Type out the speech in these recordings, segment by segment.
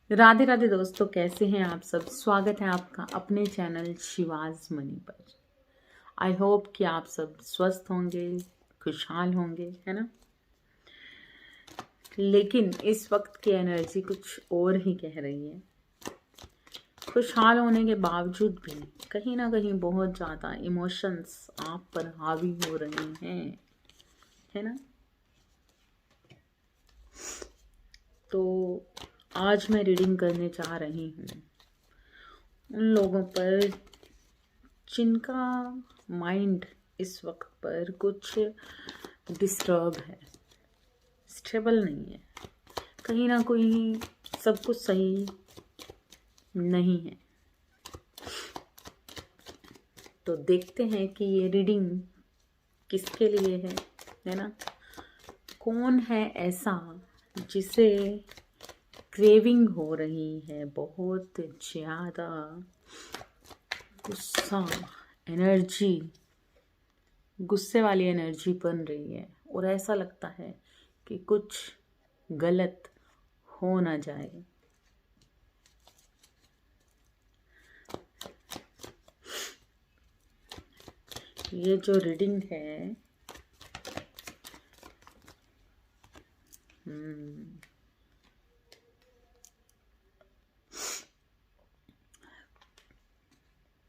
राधे राधे दोस्तों, कैसे हैं आप सब। स्वागत है आपका अपने चैनल शिवाज मनी पर। आई होप कि आप सब स्वस्थ होंगे, खुशहाल होंगे, है ना। लेकिन इस वक्त की एनर्जी कुछ और ही कह रही है। खुशहाल होने के बावजूद भी कहीं ना कहीं बहुत ज़्यादा इमोशंस आप पर हावी हो रहे हैं, है ना। तो आज मैं रीडिंग करने जा रही हूँ उन लोगों पर जिनका माइंड इस वक्त पर कुछ डिस्टर्ब है, स्टेबल नहीं है, कहीं ना कहीं सब कुछ सही नहीं है। तो देखते हैं कि ये रीडिंग किसके लिए है ना। कौन है ऐसा जिसे क्रेविंग हो रही है, बहुत ज़्यादा गुस्सा, एनर्जी, गुस्से वाली एनर्जी बन रही है और ऐसा लगता है कि कुछ गलत हो ना जाए। ये जो रीडिंग है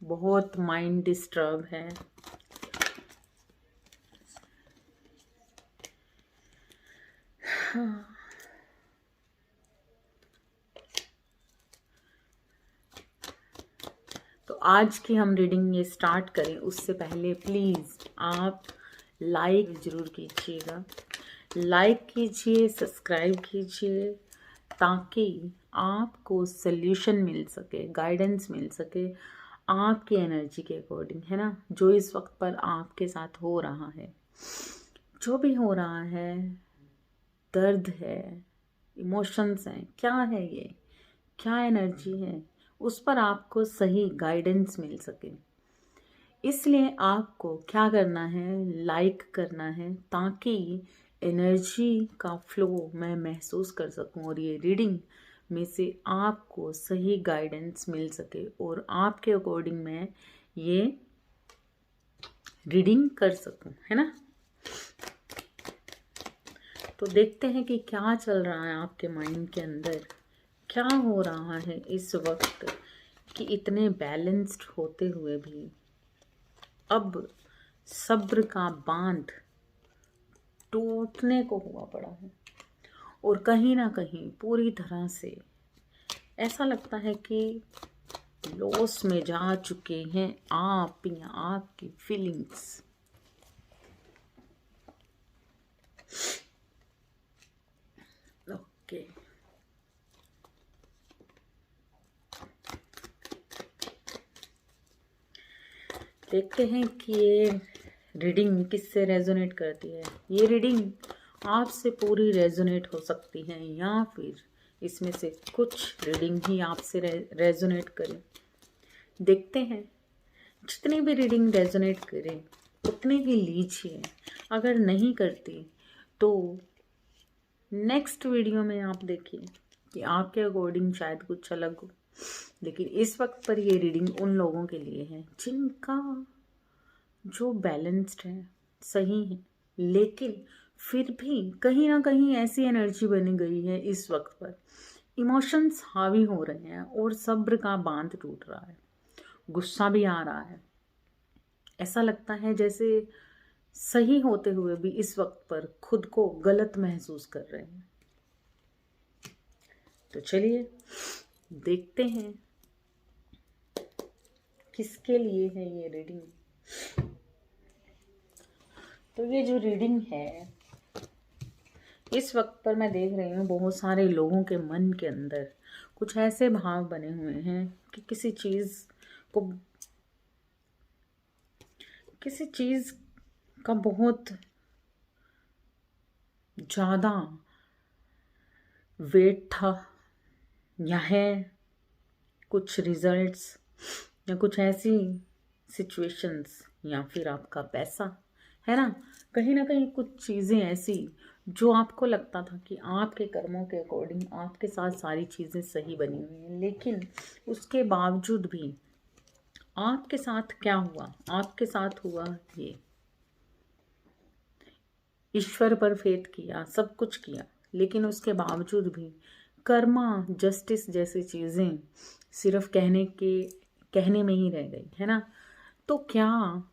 बहुत माइंड डिस्टर्ब है। तो आज की हम रीडिंग ये स्टार्ट करें उससे पहले प्लीज़ आप लाइक ज़रूर कीजिएगा, लाइक कीजिए, सब्सक्राइब कीजिए, ताकि आपको सल्यूशन मिल सके, गाइडेंस मिल सके आपकी एनर्जी के अकॉर्डिंग, है ना। जो इस वक्त पर आपके साथ हो रहा है, जो भी हो रहा है, दर्द है, इमोशंस हैं, क्या है ये, क्या एनर्जी है, उस पर आपको सही गाइडेंस मिल सके। इसलिए आपको क्या करना है, लाइक करना है, ताकि एनर्जी का फ्लो मैं महसूस कर सकूं और ये रीडिंग में से आपको सही गाइडेंस मिल सके और आपके अकॉर्डिंग मैं ये रीडिंग कर सकूं, है ना। तो देखते हैं कि क्या चल रहा है आपके माइंड के अंदर, क्या हो रहा है इस वक्त कि इतने बैलेंस्ड होते हुए भी अब सब्र का बांध टूटने को हुआ पड़ा है और कहीं ना कहीं पूरी तरह से ऐसा लगता है कि लॉस में जा चुके हैं आप या आपकी फीलिंग्स। ओके, देखते हैं कि ये रीडिंग किससे रेजोनेट करती है। ये रीडिंग आपसे पूरी रेजोनेट हो सकती है या फिर इसमें से कुछ रीडिंग ही आपसे रेजोनेट करे। देखते हैं, जितनी भी रीडिंग रेजोनेट करे उतनी ही लीजिए, अगर नहीं करती तो नेक्स्ट वीडियो में आप देखिए कि आपके अकॉर्डिंग शायद कुछ अलग हो। लेकिन इस वक्त पर ये रीडिंग उन लोगों के लिए है जिनका जो बैलेंस्ड है, सही है, लेकिन फिर भी कहीं ना कहीं ऐसी एनर्जी बनी गई है इस वक्त पर, इमोशंस हावी हो रहे हैं और सब्र का बांध टूट रहा है, गुस्सा भी आ रहा है। ऐसा लगता है जैसे सही होते हुए भी इस वक्त पर खुद को गलत महसूस कर रहे हैं। तो चलिए देखते हैं किसके लिए है ये रीडिंग। तो ये जो रीडिंग है इस वक्त पर मैं देख रही हूँ बहुत सारे लोगों के मन के अंदर कुछ ऐसे भाव बने हुए हैं कि किसी चीज़ का बहुत ज़्यादा वेट था या है, कुछ रिजल्ट्स या कुछ ऐसी सिचुएशंस या फिर आपका पैसा, है ना। कहीं ना कहीं कुछ चीज़ें ऐसी जो आपको लगता था कि आपके कर्मों के अकॉर्डिंग आपके साथ सारी चीज़ें सही बनी हुई हैं, लेकिन उसके बावजूद भी आपके साथ क्या हुआ, आपके साथ हुआ ये, ईश्वर पर फेथ किया, सब कुछ किया, लेकिन उसके बावजूद भी कर्मा जस्टिस जैसी चीज़ें सिर्फ कहने में ही रह गई है ना। तो क्या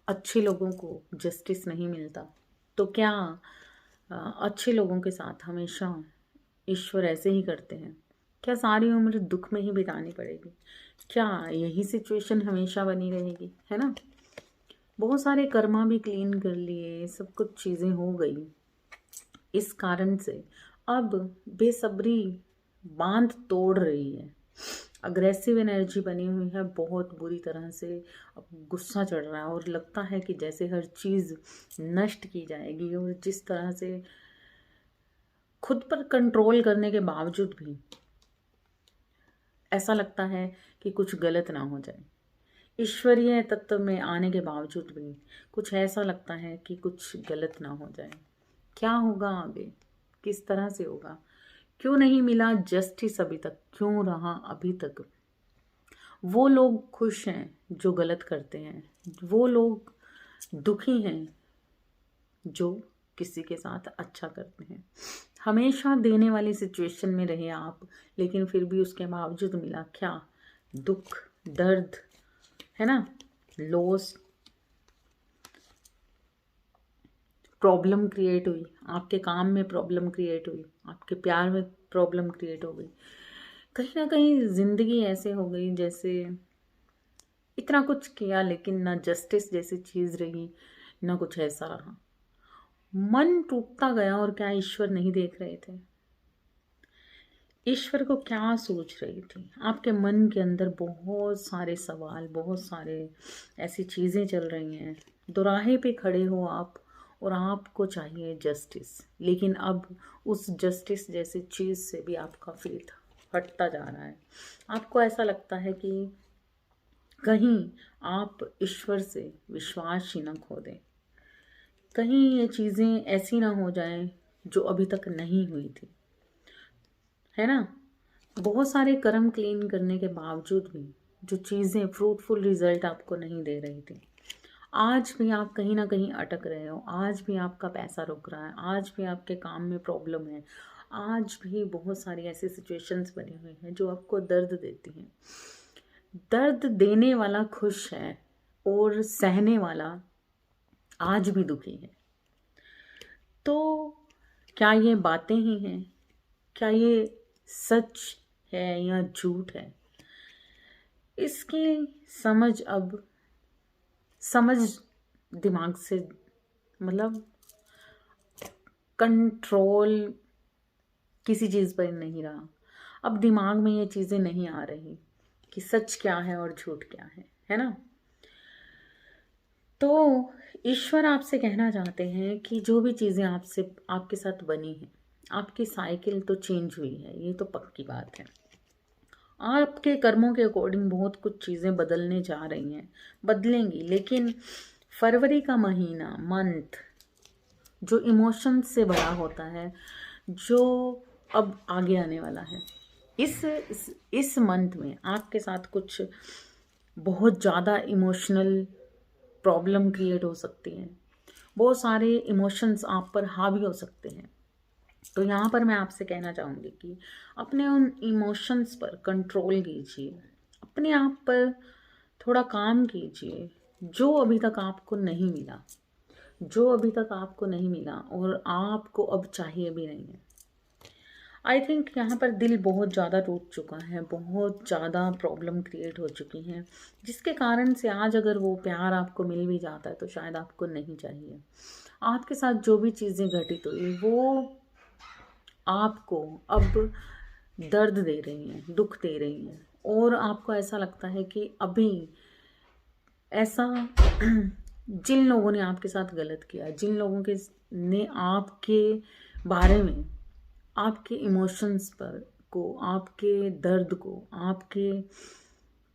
अच्छे लोगों को जस्टिस नहीं मिलता? तो क्या अच्छे लोगों के साथ हमेशा ईश्वर ऐसे ही करते हैं? क्या सारी उम्र दुख में ही बितानी पड़ेगी? क्या यही सिचुएशन हमेशा बनी रहेगी, है ना? बहुत सारे कर्मा भी क्लीन कर लिए, सब कुछ चीज़ें हो गई। इस कारण से अब बेसब्री बांध तोड़ रही है, अग्रेसिव एनर्जी बनी हुई है बहुत बुरी तरह से। अब गुस्सा चढ़ रहा है और लगता है कि जैसे हर चीज़ नष्ट की जाएगी, और जिस तरह से खुद पर कंट्रोल करने के बावजूद भी ऐसा लगता है कि कुछ गलत ना हो जाए। ईश्वरीय तत्व में आने के बावजूद भी कुछ ऐसा लगता है कि कुछ गलत ना हो जाए। क्या होगा आगे, किस तरह से होगा? क्यों नहीं मिला जस्टिस अभी तक, क्यों रहा अभी तक? वो लोग खुश हैं जो गलत करते हैं, वो लोग दुखी हैं जो किसी के साथ अच्छा करते हैं। हमेशा देने वाली सिचुएशन में रहे आप, लेकिन फिर भी उसके बावजूद मिला क्या? दुख, दर्द, है ना, लॉस, प्रॉब्लम क्रिएट हुई, आपके काम में प्रॉब्लम क्रिएट हुई, आपके प्यार में प्रॉब्लम क्रिएट हो गई। कहीं ना कहीं ज़िंदगी ऐसे हो गई जैसे इतना कुछ किया लेकिन ना जस्टिस जैसी चीज़ रही, ना कुछ ऐसा रहा। मन टूटता गया। और क्या ईश्वर नहीं देख रहे थे? ईश्वर को क्या सोच रही थी? आपके मन के अंदर बहुत सारे सवाल, बहुत सारे ऐसी चीज़ें चल रही हैं। दोराहे पे खड़े हो आप और आपको चाहिए जस्टिस, लेकिन अब उस जस्टिस जैसी चीज़ से भी आपका फेथ हटता जा रहा है। आपको ऐसा लगता है कि कहीं आप ईश्वर से विश्वास ही न खो दें, कहीं ये चीज़ें ऐसी ना हो जाएं जो अभी तक नहीं हुई थी, है ना। बहुत सारे कर्म क्लीन करने के बावजूद भी जो चीज़ें फ्रूटफुल रिजल्ट आपको नहीं दे रही थी, आज भी आप कहीं ना कहीं अटक रहे हो, आज भी आपका पैसा रुक रहा है, आज भी आपके काम में प्रॉब्लम है, आज भी बहुत सारी ऐसी सिचुएशंस बनी हुई हैं जो आपको दर्द देती हैं। दर्द देने वाला खुश है और सहने वाला आज भी दुखी है। तो क्या ये बातें ही हैं? क्या ये सच है या झूठ है? इसकी समझ दिमाग से, मतलब कंट्रोल किसी चीज़ पर नहीं रहा। अब दिमाग में ये चीज़ें नहीं आ रही कि सच क्या है और झूठ क्या है ना। तो ईश्वर आपसे कहना चाहते हैं कि जो भी चीज़ें आपसे आपके साथ बनी हैं, आपकी साइकिल तो चेंज हुई है, ये तो पक्की बात है। आपके कर्मों के अकॉर्डिंग बहुत कुछ चीज़ें बदलने जा रही हैं, बदलेंगी, लेकिन फरवरी का महीना, मंथ, जो इमोशंस से भरा होता है, जो अब आगे आने वाला है, इस मंथ में आपके साथ कुछ बहुत ज़्यादा इमोशनल प्रॉब्लम क्रिएट हो सकती है। बहुत सारे इमोशंस आप पर हावी हो सकते हैं। तो यहाँ पर मैं आपसे कहना चाहूँगी कि अपने उन इमोशंस पर कंट्रोल कीजिए, अपने आप पर थोड़ा काम कीजिए। जो अभी तक आपको नहीं मिला, जो अभी तक आपको नहीं मिला और आपको अब चाहिए भी नहीं है, आई थिंक यहाँ पर दिल बहुत ज़्यादा टूट चुका है, बहुत ज़्यादा प्रॉब्लम क्रिएट हो चुकी हैं, जिसके कारण से आज अगर वो प्यार आपको मिल भी जाता है तो शायद आपको नहीं चाहिए। आपके साथ जो भी चीज़ें घटित हुई वो आपको अब दर्द दे रही हैं, दुख दे रही हैं, और आपको ऐसा लगता है कि अभी ऐसा जिन लोगों ने आपके साथ गलत किया, जिन लोगों के ने आपके बारे में, आपके इमोशंस पर को, आपके दर्द को, आपके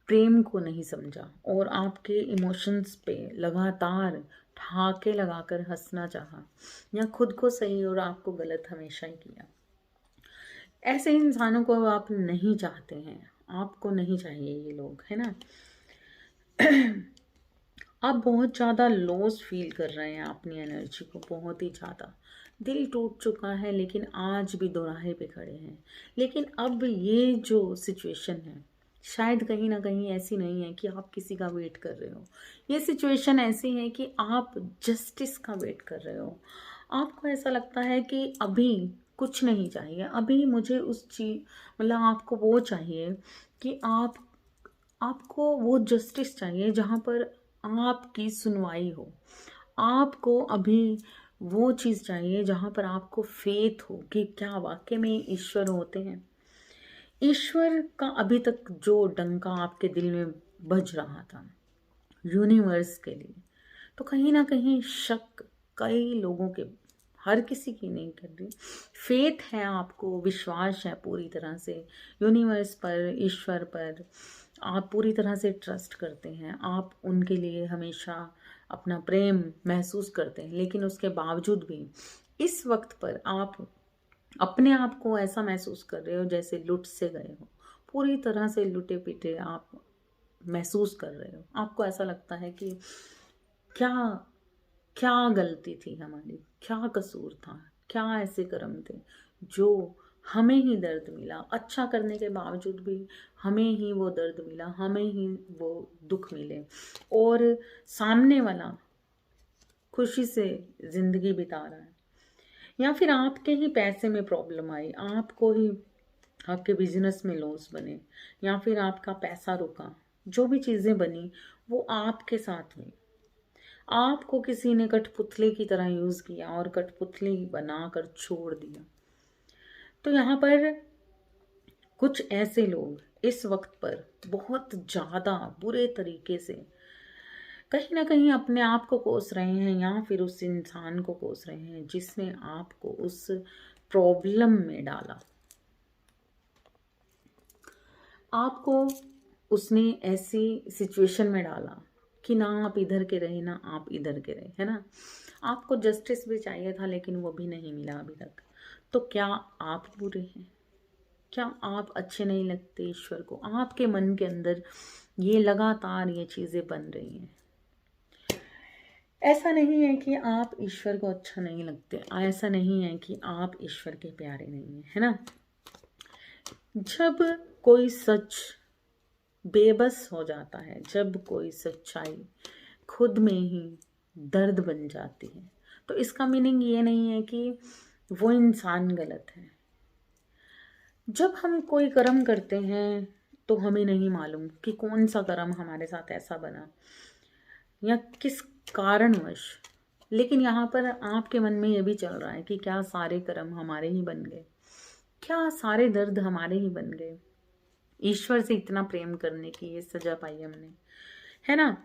प्रेम को नहीं समझा और आपके इमोशंस पे लगातार ठहाके लगाकर हंसना चाहा, या खुद को सही और आपको गलत हमेशा ही किया। ऐसे इंसानों को आप नहीं चाहते हैं, आपको नहीं चाहिए ये लोग, है ना। आप बहुत ज़्यादा लॉस फील कर रहे हैं अपनी एनर्जी को, बहुत ही ज़्यादा। दिल टूट चुका है, लेकिन आज भी दोराहे पे खड़े हैं। लेकिन अब ये जो सिचुएशन है शायद कहीं ना कहीं ऐसी नहीं है कि आप किसी का वेट कर रहे हो। ये सिचुएशन ऐसी है कि आप जस्टिस का वेट कर रहे हो। आपको ऐसा लगता है कि अभी कुछ नहीं चाहिए, अभी मुझे उस चीज, मतलब आपको वो चाहिए कि आपको वो जस्टिस चाहिए जहाँ पर आपकी सुनवाई हो। आपको अभी वो चीज़ चाहिए जहाँ पर आपको फेथ हो कि क्या वाकई में ईश्वर होते हैं। ईश्वर का अभी तक जो डंका आपके दिल में बज रहा था यूनिवर्स के लिए, तो कहीं ना कहीं शक कई लोगों के, हर किसी की नहीं कर रही, फेथ है आपको, विश्वास है पूरी तरह से यूनिवर्स पर, ईश्वर पर। आप पूरी तरह से ट्रस्ट करते हैं, आप उनके लिए हमेशा अपना प्रेम महसूस करते हैं, लेकिन उसके बावजूद भी इस वक्त पर आप अपने आप को ऐसा महसूस कर रहे हो जैसे लुट से गए हो, पूरी तरह से लुटे पिटे आप महसूस कर रहे हो। आपको ऐसा लगता है कि क्या क्या गलती थी हमारी, क्या कसूर था, क्या ऐसे कर्म थे जो हमें ही दर्द मिला, अच्छा करने के बावजूद भी हमें ही वो दर्द मिला, हमें ही वो दुख मिले, और सामने वाला खुशी से जिंदगी बिता रहा है। या फिर आपके ही पैसे में प्रॉब्लम आई, आपको ही आपके बिजनेस में लॉस बने, या फिर आपका पैसा रुका, जो भी चीज़ें बनी वो आपके साथ हुई। आपको किसी ने कठपुतले की तरह यूज़ किया और कठपुतले बनाकर छोड़ दिया। तो यहाँ पर कुछ ऐसे लोग इस वक्त पर बहुत ज़्यादा बुरे तरीके से कहीं ना कहीं अपने आप को कोस रहे हैं, या फिर उस इंसान को कोस रहे हैं जिसने आपको उस प्रॉब्लम में डाला। आपको उसने ऐसी सिचुएशन में डाला कि ना आप इधर के रहे ना आप इधर के रहे, है ना। आपको जस्टिस भी चाहिए था, लेकिन वो भी नहीं मिला अभी तक। तो क्या आप बुरे हैं? क्या आप अच्छे नहीं लगते ईश्वर को? आपके मन के अंदर ये लगातार ये चीज़ें बन रही हैं। ऐसा नहीं है कि आप ईश्वर को अच्छा नहीं लगते, ऐसा नहीं है कि आप ईश्वर के प्यारे नहीं हैं, है ना। जब कोई सच बेबस हो जाता है, जब कोई सच्चाई खुद में ही दर्द बन जाती है, तो इसका मीनिंग ये नहीं है कि वो इंसान गलत है। जब हम कोई कर्म करते हैं तो हमें नहीं मालूम कि कौन सा कर्म हमारे साथ ऐसा बना या किस कारणवश, लेकिन यहाँ पर आपके मन में ये भी चल रहा है कि क्या सारे कर्म हमारे ही बन गए, क्या सारे दर्द हमारे ही बन गए। ईश्वर से इतना प्रेम करने की ये सजा पाई हमने, है ना।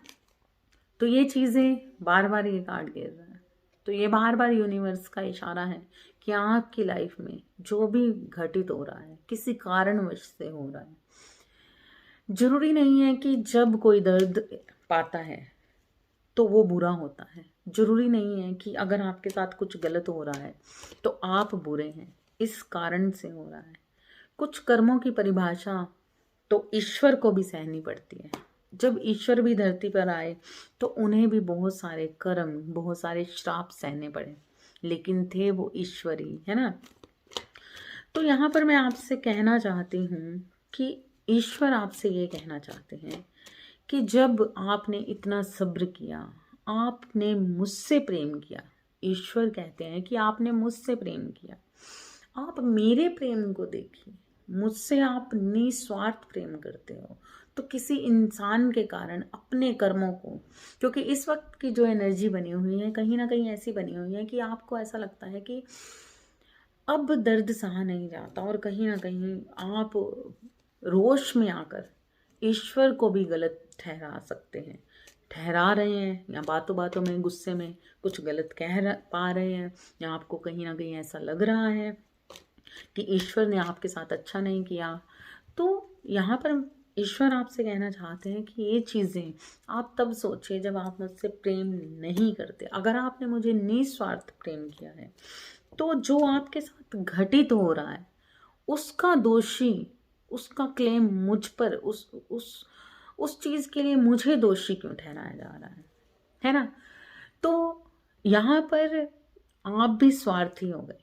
तो ये चीज़ें बार बार ये काट गिर रहा है। तो ये बार बार यूनिवर्स का इशारा है कि आपकी लाइफ में जो भी घटित हो रहा है किसी कारणवश से हो रहा है। जरूरी नहीं है कि जब कोई दर्द पाता है तो वो बुरा होता है। जरूरी नहीं है कि अगर आपके साथ कुछ गलत हो रहा है तो आप बुरे हैं, इस कारण से हो रहा है। कुछ कर्मों की परिभाषा तो ईश्वर को भी सहनी पड़ती है। जब ईश्वर भी धरती पर आए तो उन्हें भी बहुत सारे कर्म, बहुत सारे श्राप सहने पड़े, लेकिन थे वो ईश्वरी, है ना। तो यहाँ पर मैं आपसे कहना चाहती हूँ कि ईश्वर आपसे ये कहना चाहते हैं कि जब आपने इतना सब्र किया, आपने मुझसे प्रेम किया, ईश्वर कहते हैं कि आपने मुझसे प्रेम किया, आप मेरे प्रेम को देखिए, मुझसे आप निस्वार्थ प्रेम करते हो, तो किसी इंसान के कारण अपने कर्मों को, क्योंकि इस वक्त की जो एनर्जी बनी हुई है कहीं ना कहीं ऐसी बनी हुई है कि आपको ऐसा लगता है कि अब दर्द सहा नहीं जाता, और कहीं ना कहीं आप रोष में आकर ईश्वर को भी गलत ठहरा सकते हैं, ठहरा रहे हैं, या बातों बातों में गुस्से में कुछ गलत पा रहे हैं, या आपको कहीं ना कहीं ऐसा लग रहा है कि ईश्वर ने आपके साथ अच्छा नहीं किया। तो यहाँ पर ईश्वर आपसे कहना चाहते हैं कि ये चीज़ें आप तब सोचिए जब आप मुझसे प्रेम नहीं करते। अगर आपने मुझे निस्वार्थ प्रेम किया है तो जो आपके साथ घटित हो रहा है उसका दोषी, उसका क्लेम मुझ पर, उस चीज़ के लिए मुझे दोषी क्यों ठहराया जा रहा है ना? तो यहाँ पर आप भी स्वार्थी हो गए।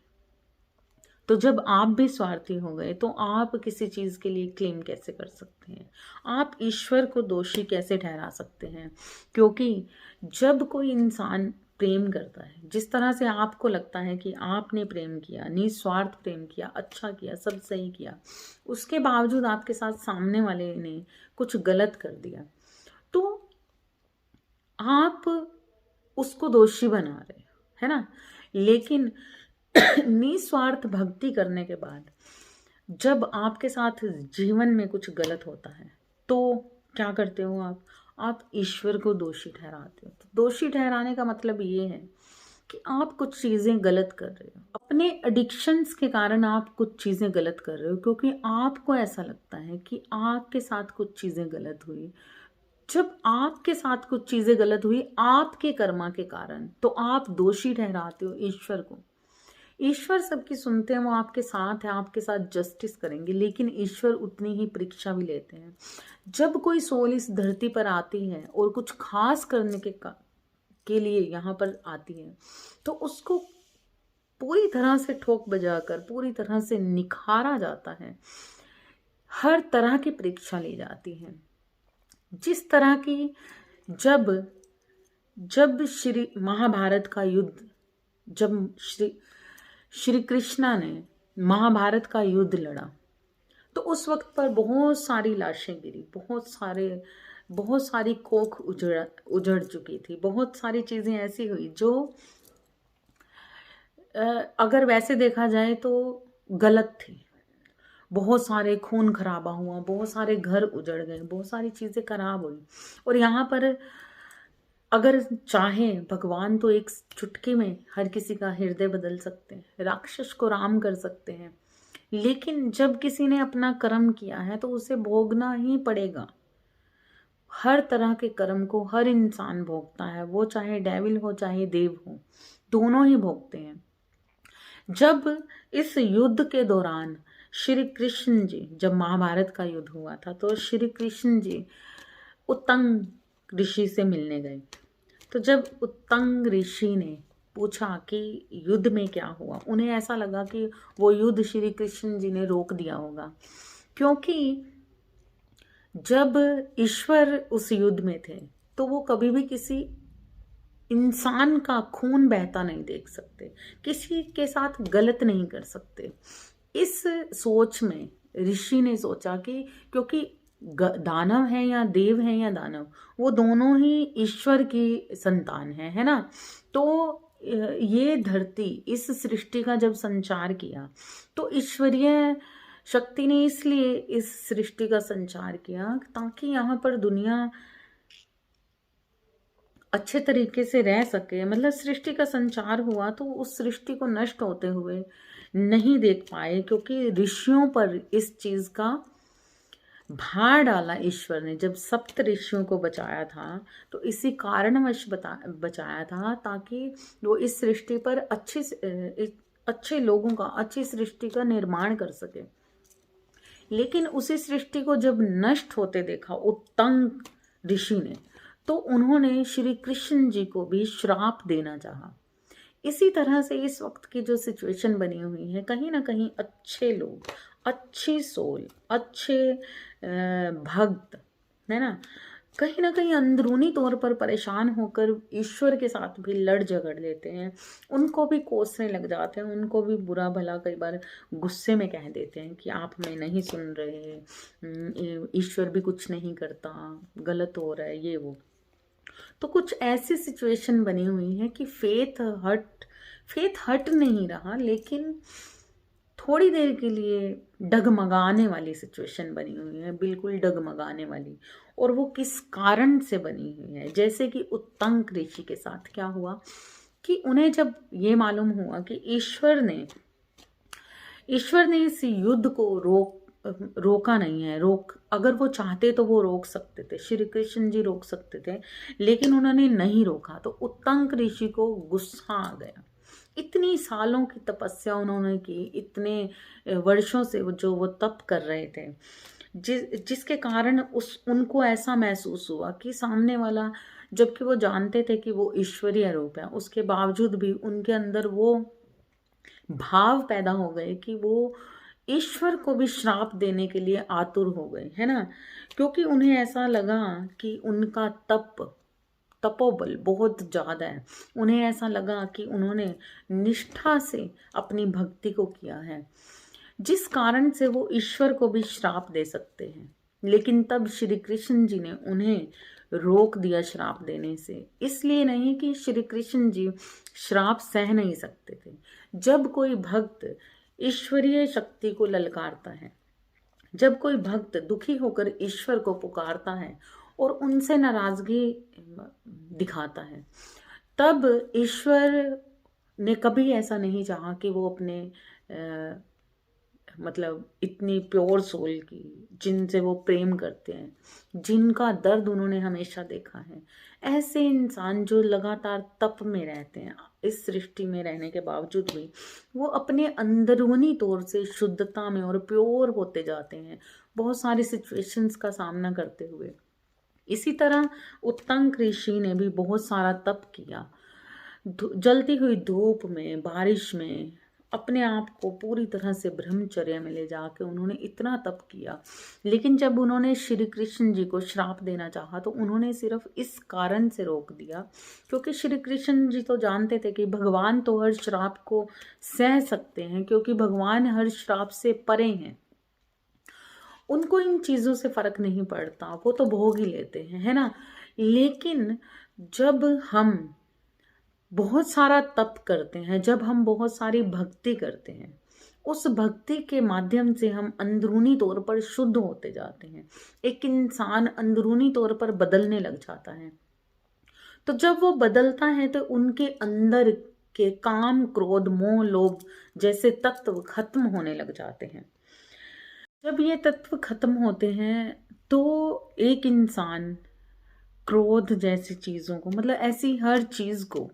तो जब आप भी स्वार्थी हो गए तो आप किसी चीज़ के लिए क्लेम कैसे कर सकते हैं? आप ईश्वर को दोषी कैसे ठहरा सकते हैं? क्योंकि जब कोई इंसान प्रेम करता है, जिस तरह से आपको लगता है कि आपने प्रेम किया, निस्वार्थ प्रेम किया, अच्छा किया, सब सही किया, उसके बावजूद आपके साथ सामने वाले ने कुछ गलत कर दिया, तो आप उसको दोषी बना रहे हो, है ना? लेकिन निस्वार्थ भक्ति करने के बाद जब आपके साथ जीवन में कुछ गलत होता है तो क्या करते हो आप ईश्वर को दोषी ठहराते हो। तो दोषी ठहराने का मतलब ये है कि आप कुछ चीज़ें गलत कर रहे हो, अपने एडिक्शंस के कारण आप कुछ चीज़ें गलत कर रहे हो, क्योंकि आपको ऐसा लगता है कि आपके साथ कुछ चीज़ें गलत हुई। जब आपके साथ कुछ चीज़ें गलत हुई आपके कर्मा के कारण, तो आप दोषी ठहराते हो ईश्वर को। ईश्वर सबकी सुनते हैं, वो आपके साथ है, आपके साथ जस्टिस करेंगे, लेकिन ईश्वर उतनी ही परीक्षा भी लेते हैं। जब कोई सोल इस धरती पर आती है और कुछ खास करने के लिए यहाँ पर आती है, तो उसको पूरी तरह से ठोक बजाकर पूरी तरह से निखारा जाता है, हर तरह की परीक्षा ली जाती है। जिस तरह की जब श्री महाभारत का युद्ध, जब श्री कृष्णा ने महाभारत का युद्ध लड़ा, तो उस वक्त पर बहुत सारी लाशें गिरी, बहुत सारी कोख उजड़ चुकी थी, बहुत सारी चीज़ें ऐसी हुई जो अगर वैसे देखा जाए तो गलत थी। बहुत सारे खून खराबा हुआ, बहुत सारे घर उजड़ गए, बहुत सारी चीज़ें खराब हुई। और यहाँ पर अगर चाहे भगवान तो एक चुटकी में हर किसी का हृदय बदल सकते हैं, राक्षस को राम कर सकते हैं, लेकिन जब किसी ने अपना कर्म किया है तो उसे भोगना ही पड़ेगा। हर तरह के कर्म को हर इंसान भोगता है, वो चाहे डेविल हो चाहे देव हो, दोनों ही भोगते हैं। जब इस युद्ध के दौरान श्री कृष्ण जी, जब महाभारत का युद्ध हुआ था, तो श्री कृष्ण जी उत्तंग ऋषि से मिलने गए। तो जब उत्तंग ऋषि ने पूछा कि युद्ध में क्या हुआ, उन्हें ऐसा लगा कि वो युद्ध श्री कृष्ण जी ने रोक दिया होगा, क्योंकि जब ईश्वर उस युद्ध में थे तो वो कभी भी किसी इंसान का खून बहता नहीं देख सकते, किसी के साथ गलत नहीं कर सकते। इस सोच में ऋषि ने सोचा कि क्योंकि दानव है या देव है या दानव, वो दोनों ही ईश्वर की संतान है ना? तो ये धरती, इस सृष्टि का जब संचार किया तो ईश्वरीय शक्ति ने इसलिए इस सृष्टि का संचार किया ताकि यहाँ पर दुनिया अच्छे तरीके से रह सके। मतलब सृष्टि का संचार हुआ तो उस सृष्टि को नष्ट होते हुए नहीं देख पाए, क्योंकि ऋषियों पर इस चीज़ का भार डाला ईश्वर ने। जब सप्त ऋषियों को बचाया था तो इसी कारणवश बचाया था, ताकि वो इस सृष्टि पर अच्छे लोगों का, अच्छी सृष्टि का निर्माण कर सके। लेकिन उसी सृष्टि को जब नष्ट होते देखा उत्तंग ऋषि ने, तो उन्होंने श्री कृष्ण जी को भी श्राप देना चाहा। इसी तरह से इस वक्त की जो सिचुएशन बनी हुई है, कहीं ना कहीं अच्छे लोग, अच्छी सोल, अच्छे भक्त, है ना, कहीं ना कहीं अंदरूनी तौर पर परेशान होकर ईश्वर के साथ भी लड़ झगड़ लेते हैं, उनको भी कोसने लग जाते हैं, उनको भी बुरा भला कई बार गुस्से में कह देते हैं कि आप हमें नहीं सुन रहे, ईश्वर भी कुछ नहीं करता, गलत हो रहा है, ये वो। तो कुछ ऐसी सिचुएशन बनी हुई है कि फेथ हट नहीं रहा, लेकिन थोड़ी देर के लिए डगमगाने वाली सिचुएशन बनी हुई है, बिल्कुल डगमगाने वाली। और वो किस कारण से बनी हुई है? जैसे कि उत्तंग ऋषि के साथ क्या हुआ कि उन्हें जब ये मालूम हुआ कि ईश्वर ने इस युद्ध को रोका नहीं है। अगर वो चाहते तो वो रोक सकते थे, श्री कृष्ण जी रोक सकते थे, लेकिन उन्होंने नहीं रोका। तो उत्तंक ऋषि को गुस्सा आ गया। इतनी सालों की तपस्या उन्होंने की, इतने वर्षों से जो वो तप कर रहे थे, जिसके कारण उनको ऐसा महसूस हुआ कि सामने वाला, जबकि वो जानते थे कि वो ईश्वरीय रूप है, उसके बावजूद भी उनके अंदर वो भाव पैदा हो गए कि वो ईश्वर को भी श्राप देने के लिए आतुर हो गए, है ना। क्योंकि उन्हें ऐसा लगा कि उनका तपोबल बहुत ज़्यादा है। उन्हें ऐसा लगा कि उन्होंने निष्ठा से अपनी भक्ति को किया है, जिस कारण से वो ईश्वर को भी श्राप दे सकते हैं। लेकिन तब श्री कृष्ण जी ने उन्हें रोक दिया श्राप देने से। इसलिए नहीं कि श्री कृष्ण जी श्राप सह नहीं सकते थे। जब कोई भक्त ईश्वरीय शक्ति को ललकारता है, जब कोई भक्त दुखी होकर ईश्वर को पुकारता है और उनसे नाराजगी दिखाता है, तब ईश्वर ने कभी ऐसा नहीं चाहा कि वो अपने मतलब इतनी प्योर सोल की, जिनसे वो प्रेम करते हैं, जिनका दर्द उन्होंने हमेशा देखा है, ऐसे इंसान जो लगातार तप में रहते हैं, इस सृष्टि में रहने के बावजूद भी वो अपने अंदरूनी तौर से शुद्धता में और प्योर होते जाते हैं, बहुत सारी सिचुएशंस का सामना करते हुए। इसी तरह उत्तंक ऋषि ने भी बहुत सारा तप किया, जलती हुई धूप में, बारिश में, अपने आप को पूरी तरह से ब्रह्मचर्य में ले जाके उन्होंने इतना तप किया। लेकिन जब उन्होंने श्री कृष्ण जी को श्राप देना चाहा तो उन्होंने सिर्फ इस कारण से रोक दिया, क्योंकि श्री कृष्ण जी तो जानते थे कि भगवान तो हर श्राप को सह सकते हैं, क्योंकि भगवान हर श्राप से परे हैं। उनको इन चीज़ों से फर्क नहीं पड़ता, वो तो भोग ही लेते हैं, है ना। लेकिन जब हम बहुत सारा तप करते हैं, जब हम बहुत सारी भक्ति करते हैं, उस भक्ति के माध्यम से हम अंदरूनी तौर पर शुद्ध होते जाते हैं। एक इंसान अंदरूनी तौर पर बदलने लग जाता है। तो जब वो बदलता है तो उनके अंदर के काम, क्रोध, मोह, लोभ जैसे तत्व खत्म होने लग जाते हैं। जब ये तत्व खत्म होते हैं तो एक इंसान क्रोध जैसी चीज़ों को, मतलब ऐसी हर चीज़ को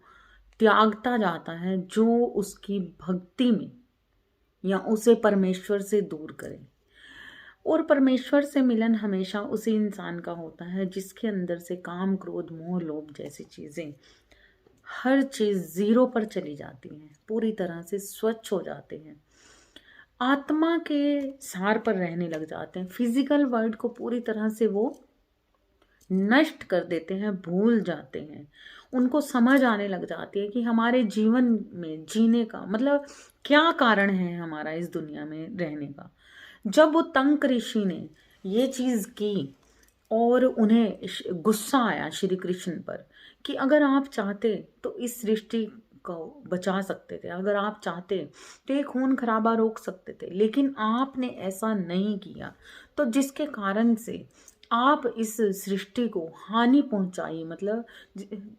त्यागता जाता है जो उसकी भक्ति में या उसे परमेश्वर से दूर करे। और परमेश्वर से मिलन हमेशा उसी इंसान का होता है जिसके अंदर से काम, क्रोध, मोह, लोभ जैसी चीज़ें, हर चीज़ जीरो पर चली जाती हैं, पूरी तरह से स्वच्छ हो जाते हैं, आत्मा के सार पर रहने लग जाते हैं। फिजिकल वर्ल्ड को पूरी तरह से वो नष्ट कर देते हैं, भूल जाते हैं। उनको समझ आने लग जाती है कि हमारे जीवन में जीने का मतलब क्या कारण है हमारा इस दुनिया में रहने का। जब वो तंक ऋषि ने ये चीज़ की और उन्हें गुस्सा आया श्री कृष्ण पर कि अगर आप चाहते तो इस सृष्टि को बचा सकते थे, अगर आप चाहते तो ये खून खराबा रोक सकते थे, लेकिन आपने ऐसा नहीं किया, तो जिसके कारण से आप इस सृष्टि को हानि पहुंचाई। मतलब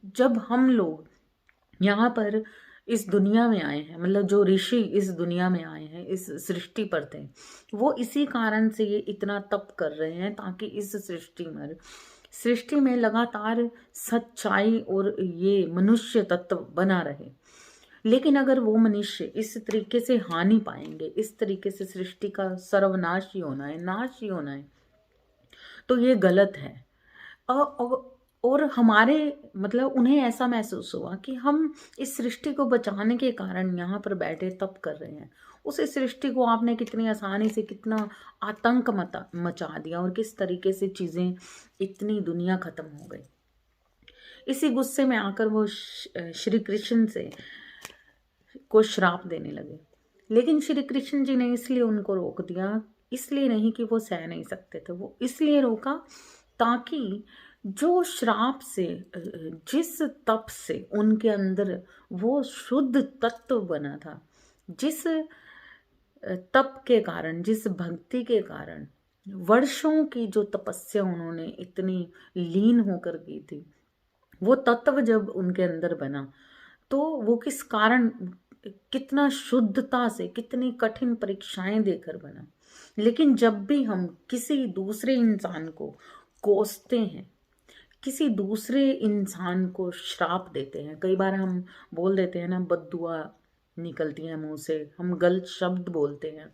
जब हम लोग यहाँ पर इस दुनिया में आए हैं, मतलब जो ऋषि इस दुनिया में आए हैं, इस सृष्टि पर थे, वो इसी कारण से ये इतना तप कर रहे हैं ताकि इस सृष्टि में लगातार सच्चाई और ये मनुष्य तत्व बना रहे। लेकिन अगर वो मनुष्य इस तरीके से हानि पाएंगे, इस तरीके से सृष्टि का सर्वनाश ही होना है, नाश ही होना है, तो ये गलत है। और हमारे मतलब उन्हें ऐसा महसूस हुआ कि हम इस सृष्टि को बचाने के कारण यहाँ पर बैठे तप कर रहे हैं। उस सृष्टि को आपने कितनी आसानी से, कितना आतंक मचा दिया और किस तरीके से चीज़ें, इतनी दुनिया खत्म हो गई। इसी गुस्से में आकर वो श्री कृष्ण से को श्राप देने लगे। लेकिन श्री कृष्ण जी ने इसलिए उनको रोक दिया, इसलिए नहीं कि वो सह नहीं सकते थे, वो इसलिए रोका ताकि जो श्राप से, जिस तप से उनके अंदर वो शुद्ध तत्व बना था, जिस तप के कारण, जिस भक्ति के कारण, वर्षों की जो तपस्या उन्होंने इतनी लीन होकर की थी, वो तत्व जब उनके अंदर बना तो वो किस कारण, कितना शुद्धता से, कितनी कठिन परीक्षाएं देकर बना। लेकिन जब भी हम किसी दूसरे इंसान को कोसते हैं, किसी दूसरे इंसान को श्राप देते हैं, कई बार हम बोल देते हैं ना, बद्दुआ निकलती है मुंह से, हम गलत शब्द बोलते हैं,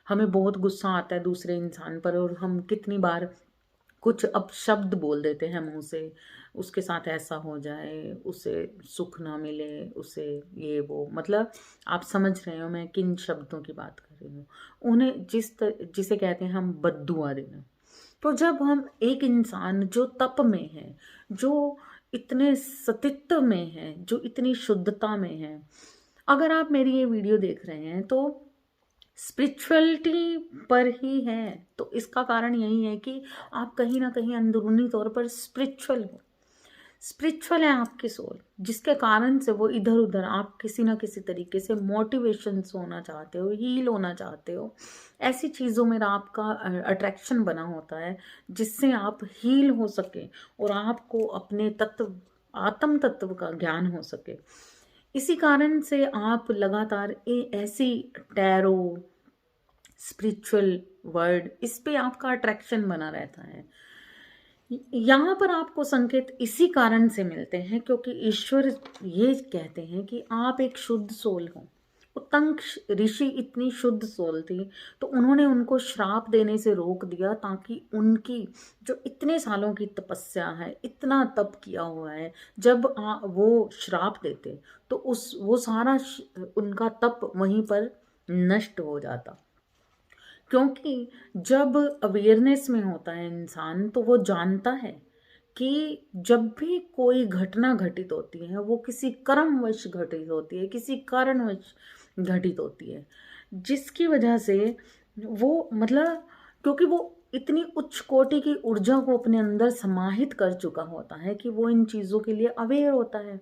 हमें बहुत गुस्सा आता है दूसरे इंसान पर और हम कितनी बार कुछ अपशब्द बोल देते हैं मुंह से, उसके साथ ऐसा हो जाए, उसे सुख ना मिले, उसे ये वो, मतलब आप समझ रहे हो मैं किन शब्दों की बात कर रही हूँ। उन्हें जिसे कहते हैं हम बद्दुआ देना। तो जब हम एक इंसान जो तप में है, जो इतने सतित्व में है, जो इतनी शुद्धता में है, अगर आप मेरी ये वीडियो देख रहे हैं तो स्पिरिचुअलिटी पर ही है, तो इसका कारण यही है कि आप कहीं ना कहीं अंदरूनी तौर पर स्पिरिचुअल हो। स्पिरिचुअल है आपकी सोल, जिसके कारण से वो इधर उधर आप किसी ना किसी तरीके से मोटिवेशन होना चाहते हो, हील होना चाहते हो, ऐसी चीज़ों में आपका अट्रैक्शन बना होता है जिससे आप हील हो सके और आपको अपने तत्व, आत्म तत्व का ज्ञान हो सके। इसी कारण से आप लगातार ऐसी टैरो, स्पिरिचुअल वर्ड, इस पे आपका अट्रैक्शन बना रहता है। यहाँ पर आपको संकेत इसी कारण से मिलते हैं क्योंकि ईश्वर ये कहते हैं कि आप एक शुद्ध सोल हो। उत्तंक ऋषि इतनी शुद्ध सोल थी तो उन्होंने उनको श्राप देने से रोक दिया, ताकि उनकी जो इतने सालों की तपस्या है, इतना तप किया हुआ है, जब वो श्राप देते तो वो सारा उनका तप वहीं पर नष्ट हो जाता। क्योंकि जब अवेयरनेस में होता है इंसान तो वो जानता है कि जब भी कोई घटना घटित होती है वो किसी कर्मवश घटित होती है, किसी कारणवश घटित होती है, जिसकी वजह से वो, मतलब क्योंकि वो इतनी उच्च कोटि की ऊर्जा को अपने अंदर समाहित कर चुका होता है कि वो इन चीज़ों के लिए अवेयर होता है।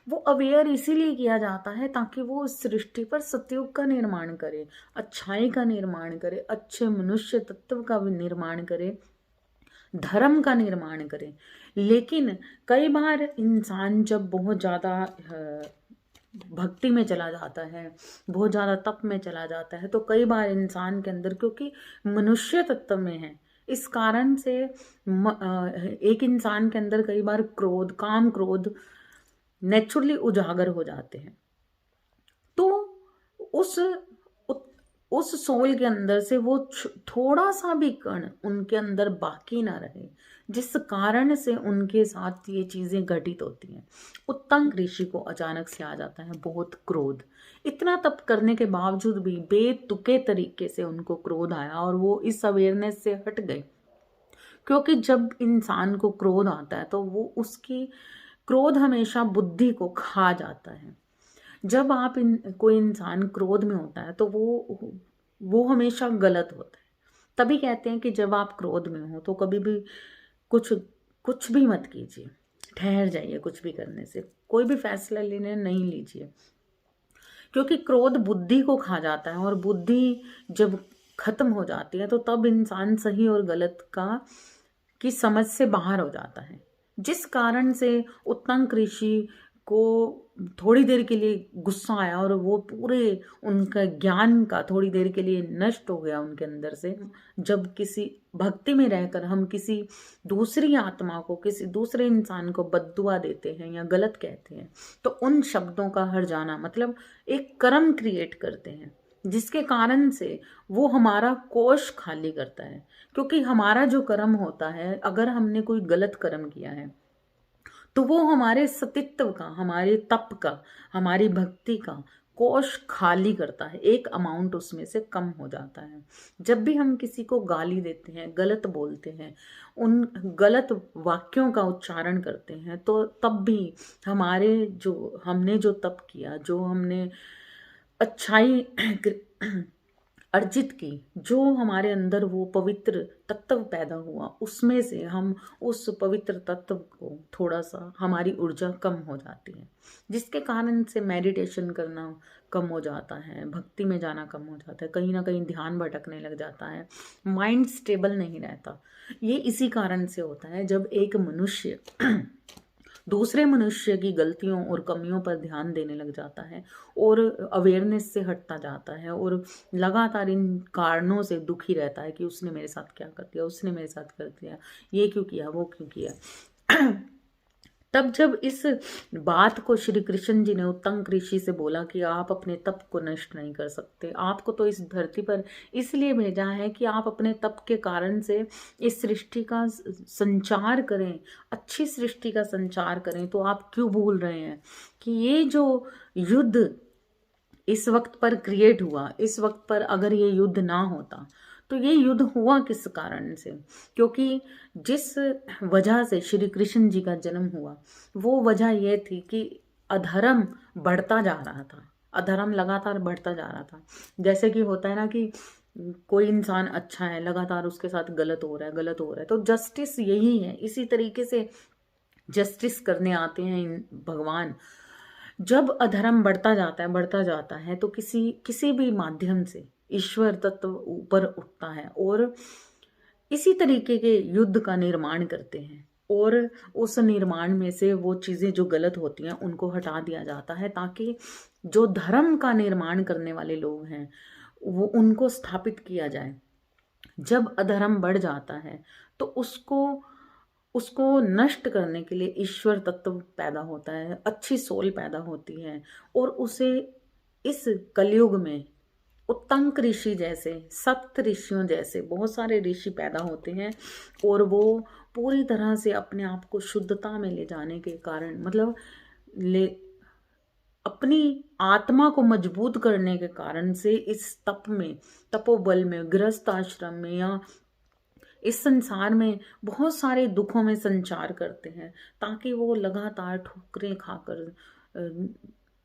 वो अवेयर इसीलिए किया जाता है ताकि वो इस सृष्टि पर सतयुग का निर्माण करे, अच्छाई का निर्माण करे, अच्छे मनुष्य तत्व का भी निर्माण करे, धर्म का निर्माण करे। लेकिन कई बार इंसान जब बहुत ज़्यादा भक्ति में चला जाता है, बहुत ज़्यादा तप में चला जाता है, तो कई बार इंसान के अंदर, क्योंकि मनुष्य तत्व में है, इस कारण से एक इंसान के अंदर कई बार क्रोध, काम क्रोध नेचुरली उजागर हो जाते हैं। तो उस सोल के अंदर से वो थोड़ा सा भी कण उनके अंदर बाकी ना रहे, जिस कारण से उनके साथ ये चीजें घटित होती हैं। उत्तंग ऋषि को अचानक से आ जाता है बहुत क्रोध। इतना तप करने के बावजूद भी बेतुके तरीके से उनको क्रोध आया और वो इस अवेयरनेस से हट गए। क्योंकि जब इंसान को क्रोध आता है तो वो उसकी क्रोध हमेशा बुद्धि को खा जाता है। जब आप कोई इंसान क्रोध में होता है तो वो हमेशा गलत होता है। तभी कहते हैं कि जब आप क्रोध में हो तो कभी भी कुछ भी मत कीजिए, ठहर जाइए, कुछ भी करने से कोई भी फैसला लेने नहीं लीजिए, क्योंकि क्रोध बुद्धि को खा जाता है और बुद्धि जब खत्म हो जाती है तो तब इंसान सही और गलत की समझ से बाहर हो जाता है। जिस कारण से उत्तंक ऋषि को थोड़ी देर के लिए गुस्सा आया और वो पूरे उनका ज्ञान का थोड़ी देर के लिए नष्ट हो गया उनके अंदर से। जब किसी भक्ति में रहकर हम किसी दूसरी आत्मा को, किसी दूसरे इंसान को बद्दुआ देते हैं या गलत कहते हैं तो उन शब्दों का हर जाना मतलब एक कर्म क्रिएट करते हैं, जिसके कारण से वो हमारा कोष खाली करता है। क्योंकि हमारा जो कर्म होता है, अगर हमने कोई गलत कर्म किया है तो वो हमारे सतित्व का, हमारे तप का, हमारी भक्ति का कोष खाली करता है, एक अमाउंट उसमें से कम हो जाता है। जब भी हम किसी को गाली देते हैं, गलत बोलते हैं, उन गलत वाक्यों का उच्चारण करते हैं, तो तब भी हमने जो तप किया, जो हमने अच्छाई अर्जित की, जो हमारे अंदर वो पवित्र तत्व पैदा हुआ, उसमें से हम उस पवित्र तत्व को थोड़ा सा, हमारी ऊर्जा कम हो जाती है, जिसके कारण से मेडिटेशन करना कम हो जाता है, भक्ति में जाना कम हो जाता है, कहीं ना कहीं ध्यान भटकने लग जाता है, माइंड स्टेबल नहीं रहता। ये इसी कारण से होता है जब एक मनुष्य दूसरे मनुष्य की गलतियों और कमियों पर ध्यान देने लग जाता है और अवेयरनेस से हटता जाता है और लगातार इन कारणों से दुखी रहता है कि उसने मेरे साथ क्या कर दिया, उसने मेरे साथ कर दिया, ये क्यों किया, वो क्यों किया। तब जब इस बात को श्री कृष्ण जी ने उत्तंक ऋषि से बोला कि आप अपने तप को नष्ट नहीं कर सकते, आपको तो इस धरती पर इसलिए भेजा है कि आप अपने तप के कारण से इस सृष्टि का संचार करें, अच्छी सृष्टि का संचार करें, तो आप क्यों भूल रहे हैं कि ये जो युद्ध इस वक्त पर क्रिएट हुआ, इस वक्त पर अगर ये युद्ध ना होता तो ये युद्ध हुआ किस कारण से? क्योंकि जिस वजह से श्री कृष्ण जी का जन्म हुआ वो वजह ये थी कि अधर्म बढ़ता जा रहा था, अधर्म लगातार बढ़ता जा रहा था। जैसे कि होता है ना कि कोई इंसान अच्छा है, लगातार उसके साथ गलत हो रहा है, गलत हो रहा है, तो जस्टिस यही है, इसी तरीके से जस्टिस करने आते हैं भगवान। जब अधर्म बढ़ता जाता है तो किसी भी माध्यम से ईश्वर तत्व ऊपर उठता है और इसी तरीके के युद्ध का निर्माण करते हैं और उस निर्माण में से वो चीज़ें जो गलत होती हैं उनको हटा दिया जाता है, ताकि जो धर्म का निर्माण करने वाले लोग हैं वो उनको स्थापित किया जाए। जब अधर्म बढ़ जाता है तो उसको नष्ट करने के लिए ईश्वर तत्व पैदा होता है, अच्छी सोल पैदा होती है और उसे इस कलयुग में उत्तंक ऋषि जैसे, सप्त ऋषियों जैसे बहुत सारे ऋषि पैदा होते हैं और वो पूरी तरह से अपने आप को शुद्धता में ले जाने के कारण, मतलब ले अपनी आत्मा को मजबूत करने के कारण से इस तप में, तपोबल में, गृहस्थ आश्रम में या इस संसार में बहुत सारे दुखों में संचार करते हैं, ताकि वो लगातार ठोकरें खाकर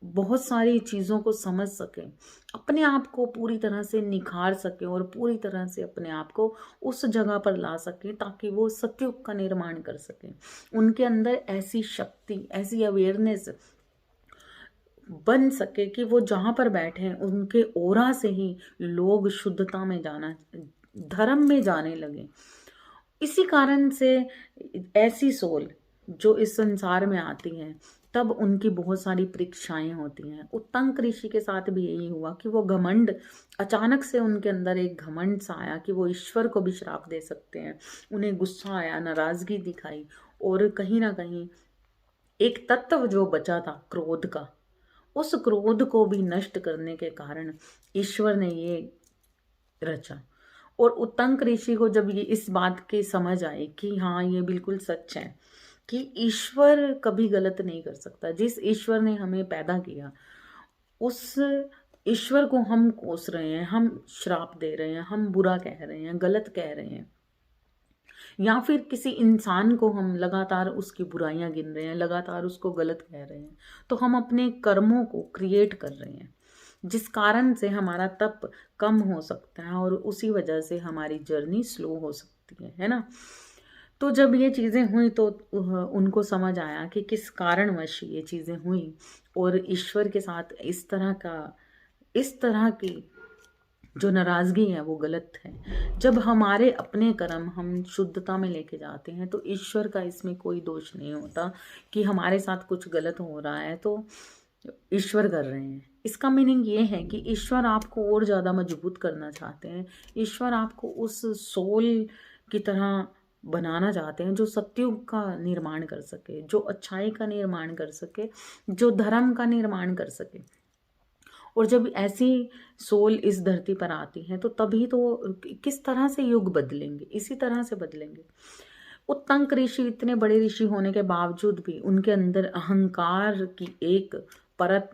बहुत सारी चीज़ों को समझ सकें, अपने आप को पूरी तरह से निखार सकें और पूरी तरह से अपने आप को उस जगह पर ला सकें ताकि वो सत्युग का निर्माण कर सकें। उनके अंदर ऐसी शक्ति, ऐसी अवेयरनेस बन सके कि वो जहाँ पर बैठे हैं उनके ओरा से ही लोग शुद्धता में जाना, धर्म में जाने लगे। इसी कारण से ऐसी सोल जो इस संसार में आती हैं तब उनकी बहुत सारी परीक्षाएं होती हैं। उत्तंक ऋषि के साथ भी यही हुआ कि वो घमंड, अचानक से उनके अंदर एक घमंड सा आया कि वो ईश्वर को भी श्राप दे सकते हैं। उन्हें गुस्सा आया, नाराजगी दिखाई और कहीं ना कहीं एक तत्व जो बचा था क्रोध का, उस क्रोध को भी नष्ट करने के कारण ईश्वर ने ये रचा। और उत्तंक ऋषि को जब ये इस बात की समझ आई कि हाँ ये बिल्कुल सच है कि ईश्वर कभी गलत नहीं कर सकता, जिस ईश्वर ने हमें पैदा किया उस ईश्वर को हम कोस रहे हैं, हम श्राप दे रहे हैं, हम बुरा कह रहे हैं, गलत कह रहे हैं, या फिर किसी इंसान को हम लगातार उसकी बुराइयां गिन रहे हैं, लगातार उसको गलत कह रहे हैं, तो हम अपने कर्मों को क्रिएट कर रहे हैं, जिस कारण से हमारा तप कम हो सकता है और उसी वजह से हमारी जर्नी स्लो हो सकती है ना। तो जब ये चीज़ें हुई तो उनको समझ आया कि किस कारणवश ये चीज़ें हुई और ईश्वर के साथ इस तरह की जो नाराज़गी है वो गलत है। जब हमारे अपने कर्म हम शुद्धता में लेके जाते हैं तो ईश्वर का इसमें कोई दोष नहीं होता कि हमारे साथ कुछ गलत हो रहा है तो ईश्वर कर रहे हैं। इसका मीनिंग ये है कि ईश्वर आपको और ज़्यादा मजबूत करना चाहते हैं, ईश्वर आपको उस सोल की तरह बनाना चाहते हैं जो सत्युग का निर्माण कर सके, जो अच्छाई का निर्माण कर सके, जो धर्म का निर्माण कर सके। और जब ऐसी सोल इस धरती पर आती है तो तभी तो किस तरह से युग बदलेंगे, इसी तरह से बदलेंगे। उत्तंक ऋषि इतने बड़े ऋषि होने के बावजूद भी उनके अंदर अहंकार की एक परत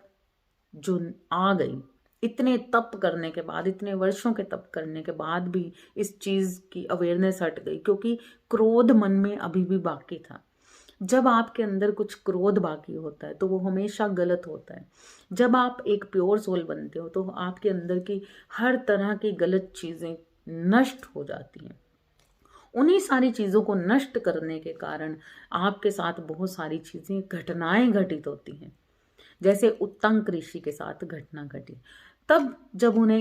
जो आ गई, इतने तप करने के बाद, इतने वर्षों के तप करने के बाद भी इस चीज़ की अवेयरनेस हट गई, क्योंकि क्रोध मन में अभी भी बाकी था। जब आपके अंदर कुछ क्रोध बाकी होता है तो वो हमेशा गलत होता है। जब आप एक प्योर सोल बनते हो तो आपके अंदर की हर तरह की गलत चीज़ें नष्ट हो जाती हैं। उन्हीं सारी चीज़ों को नष्ट करने के कारण आपके साथ बहुत सारी चीज़ें, घटनाएं घटित होती हैं, जैसे उत्तंक ऋषि के साथ घटना घटी। तब जब उन्हें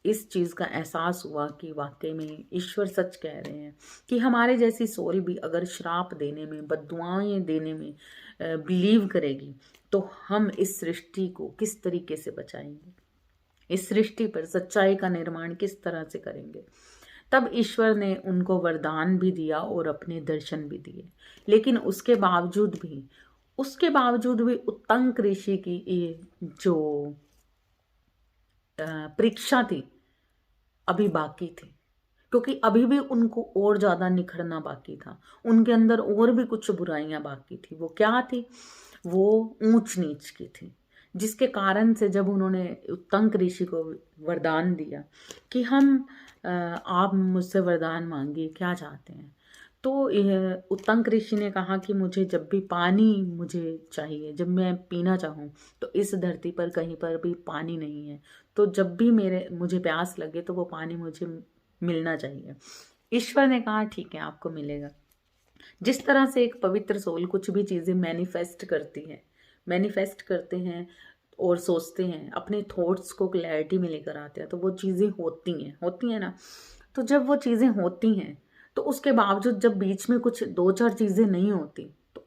इस चीज़ का एहसास हुआ कि वाकई में ईश्वर सच कह रहे हैं कि हमारे जैसी सोल भी अगर श्राप देने में, बद्दुआएं देने में बिलीव करेगी तो हम इस सृष्टि को किस तरीके से बचाएंगे, इस सृष्टि पर सच्चाई का निर्माण किस तरह से करेंगे। तब ईश्वर ने उनको वरदान भी दिया और अपने दर्शन भी दिए। लेकिन उसके बावजूद भी उत्तंक ऋषि की ये जो परीक्षा थी अभी बाकी थी, क्योंकि अभी भी उनको और ज्यादा निखरना बाकी था। उनके अंदर और भी कुछ बुराइयां बाकी थी। वो क्या थी? वो ऊंच नीच की थी, जिसके कारण से जब उन्होंने उत्तंक ऋषि को वरदान दिया कि आप मुझसे वरदान मांगिए, क्या चाहते हैं, तो उत्तंक ऋषि ने कहा कि मुझे जब भी पानी मुझे चाहिए, जब मैं पीना चाहूँ तो इस धरती पर कहीं पर भी पानी नहीं है, तो जब भी मुझे प्यास लगे तो वो पानी मुझे मिलना चाहिए। ईश्वर ने कहा ठीक है, आपको मिलेगा। जिस तरह से एक पवित्र सोल कुछ भी चीज़ें मैनिफेस्ट करते हैं और सोचते हैं, अपने थॉट्स को क्लैरिटी में लेकर आते हैं, तो वो चीज़ें होती हैं ना। तो जब वो चीज़ें होती हैं तो उसके बावजूद जब बीच में कुछ 2-4 चीज़ें नहीं होती तो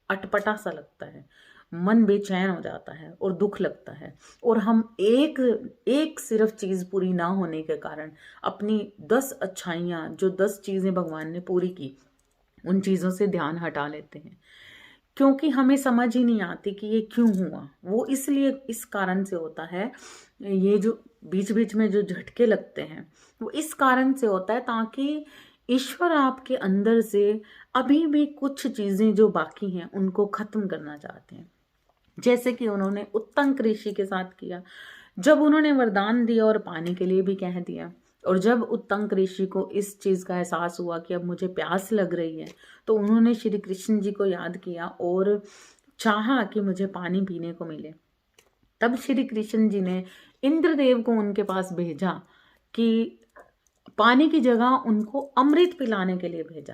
अटपटा सा लगता है, मन बेचैन हो जाता है और दुख लगता है। और हम एक सिर्फ चीज़ पूरी ना होने के कारण अपनी 10 अच्छाइयाँ, जो 10 चीज़ें भगवान ने पूरी की, उन चीज़ों से ध्यान हटा लेते हैं, क्योंकि हमें समझ ही नहीं आती कि ये क्यों हुआ। वो इसलिए इस कारण से होता है, ये जो बीच बीच में जो झटके लगते हैं वो इस कारण से होता है ताकि ईश्वर आपके अंदर से अभी भी कुछ चीज़ें जो बाकी हैं उनको ख़त्म करना चाहते हैं। जैसे कि उन्होंने उत्तंक ऋषि के साथ किया, जब उन्होंने वरदान दिया और पानी के लिए भी कह दिया, और जब उत्तंक ऋषि को इस चीज़ का एहसास हुआ कि अब मुझे प्यास लग रही है, तो उन्होंने श्री कृष्ण जी को याद किया और चाहा कि मुझे पानी पीने को मिले। तब श्री कृष्ण जी ने इंद्रदेव को उनके पास भेजा कि पानी की जगह उनको अमृत पिलाने के लिए भेजा।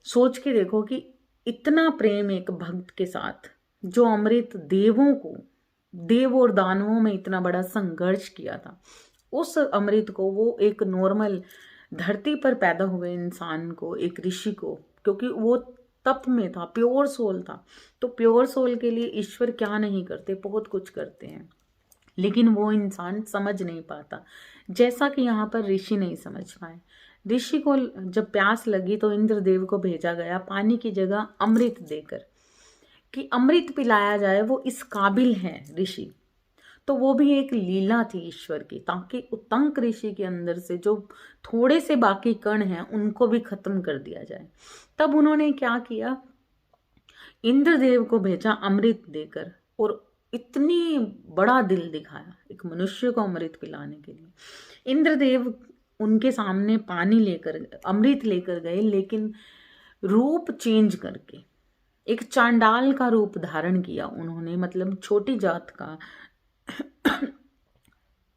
सोच के देखो कि इतना प्रेम एक भक्त के साथ, जो अमृत देव और दानवों में इतना बड़ा संघर्ष किया था, उस अमृत को वो एक नॉर्मल धरती पर पैदा हुए इंसान को, एक ऋषि को, क्योंकि वो तप में था, प्योर सोल था, तो प्योर सोल के लिए ईश्वर क्या नहीं करते, बहुत कुछ करते हैं। लेकिन वो इंसान समझ नहीं पाता, जैसा कि यहाँ पर ऋषि नहीं समझ पाए। ऋषि को जब प्यास लगी तो इंद्रदेव को भेजा गया पानी की जगह अमृत देकर, कि अमृत पिलाया जाए, वो इस काबिल है ऋषि। तो वो भी एक लीला थी ईश्वर की, ताकि उत्तंक ऋषि के अंदर से जो थोड़े से बाकी कण हैं उनको भी खत्म कर दिया जाए। तब उन्होंने क्या किया, इंद्रदेव को भेजा अमृत देकर, और इतनी बड़ा दिल दिखाया एक मनुष्य को अमृत पिलाने के लिए। इंद्रदेव उनके सामने अमृत लेकर गए, लेकिन रूप चेंज करके एक चांडाल का रूप धारण किया उन्होंने, मतलब छोटी जात का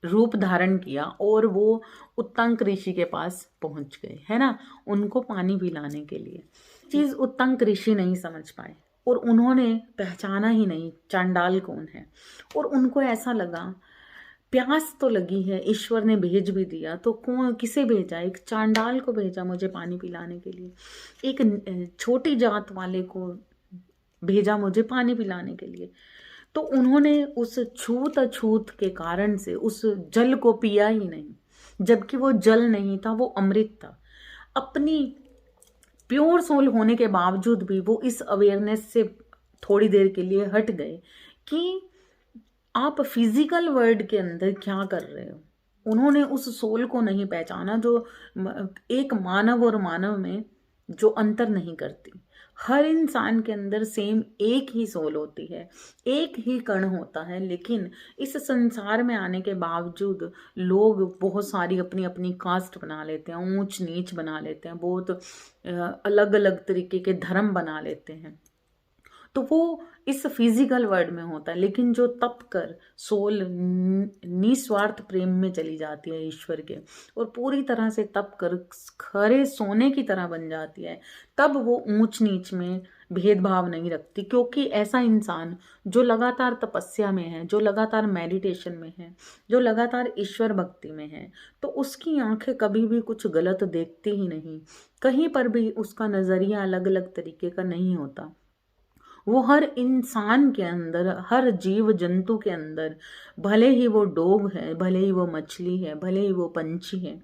रूप धारण किया, और वो उत्तंक ऋषि के पास पहुंच गए, है ना, उनको पानी पिलाने के लिए। चीज उत्तंक ऋषि नहीं समझ पाए और उन्होंने पहचाना ही नहीं चांडाल कौन है। और उनको ऐसा लगा प्यास तो लगी है, ईश्वर ने भेज भी दिया, तो किसे भेजा? एक चांडाल को भेजा मुझे पानी पिलाने के लिए, एक छोटी जात वाले को भेजा मुझे पानी पिलाने के लिए। तो उन्होंने उस छूत अछूत के कारण से उस जल को पिया ही नहीं, जबकि वो जल नहीं था, वो अमृत था। अपनी प्योर सोल होने के बावजूद भी वो इस अवेयरनेस से थोड़ी देर के लिए हट गए कि आप फिजिकल वर्ल्ड के अंदर क्या कर रहे हो। उन्होंने उस सोल को नहीं पहचाना जो एक मानव और मानव में जो अंतर नहीं करती। हर इंसान के अंदर सेम एक ही सोल होती है, एक ही कण होता है, लेकिन इस संसार में आने के बावजूद लोग बहुत सारी अपनी अपनी कास्ट बना लेते हैं, ऊंच नीच बना लेते हैं, बहुत अलग अलग तरीके के धर्म बना लेते हैं। तो वो इस फिजिकल वर्ल्ड में होता है, लेकिन जो तप कर सोल निस्वार्थ प्रेम में चली जाती है ईश्वर के, और पूरी तरह से तप कर खरे सोने की तरह बन जाती है, तब वो ऊंच नीच में भेदभाव नहीं रखती। क्योंकि ऐसा इंसान जो लगातार तपस्या में है, जो लगातार मेडिटेशन में है, जो लगातार ईश्वर भक्ति में है, तो उसकी आंखें कभी भी कुछ गलत देखती ही नहीं। कहीं पर भी उसका नजरिया अलग अलग तरीके का नहीं होता। वो हर इंसान के अंदर, हर जीव जंतु के अंदर, भले ही वो डॉग है, भले ही वो मछली है, भले ही वो पंछी है,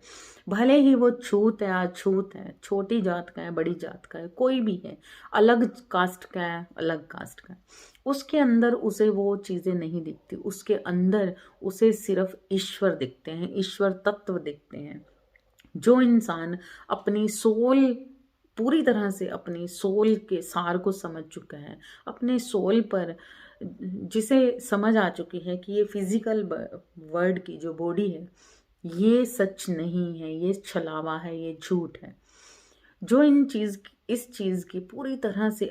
भले ही वो छूत है अछूत है, छोटी जात का है बड़ी जात का है, कोई भी है, अलग कास्ट का है अलग कास्ट का है, उसके अंदर उसे वो चीजें नहीं दिखती। उसके अंदर उसे सिर्फ ईश्वर दिखते हैं, ईश्वर तत्व दिखते हैं। जो इंसान अपनी सोल पूरी तरह से अपनी सोल के सार को समझ चुका है, अपने सोल पर, जिसे समझ आ चुकी है कि ये फिजिकल वर्ल्ड की जो बॉडी है ये सच नहीं है, ये छलावा है, ये झूठ है, जो इस चीज की पूरी तरह से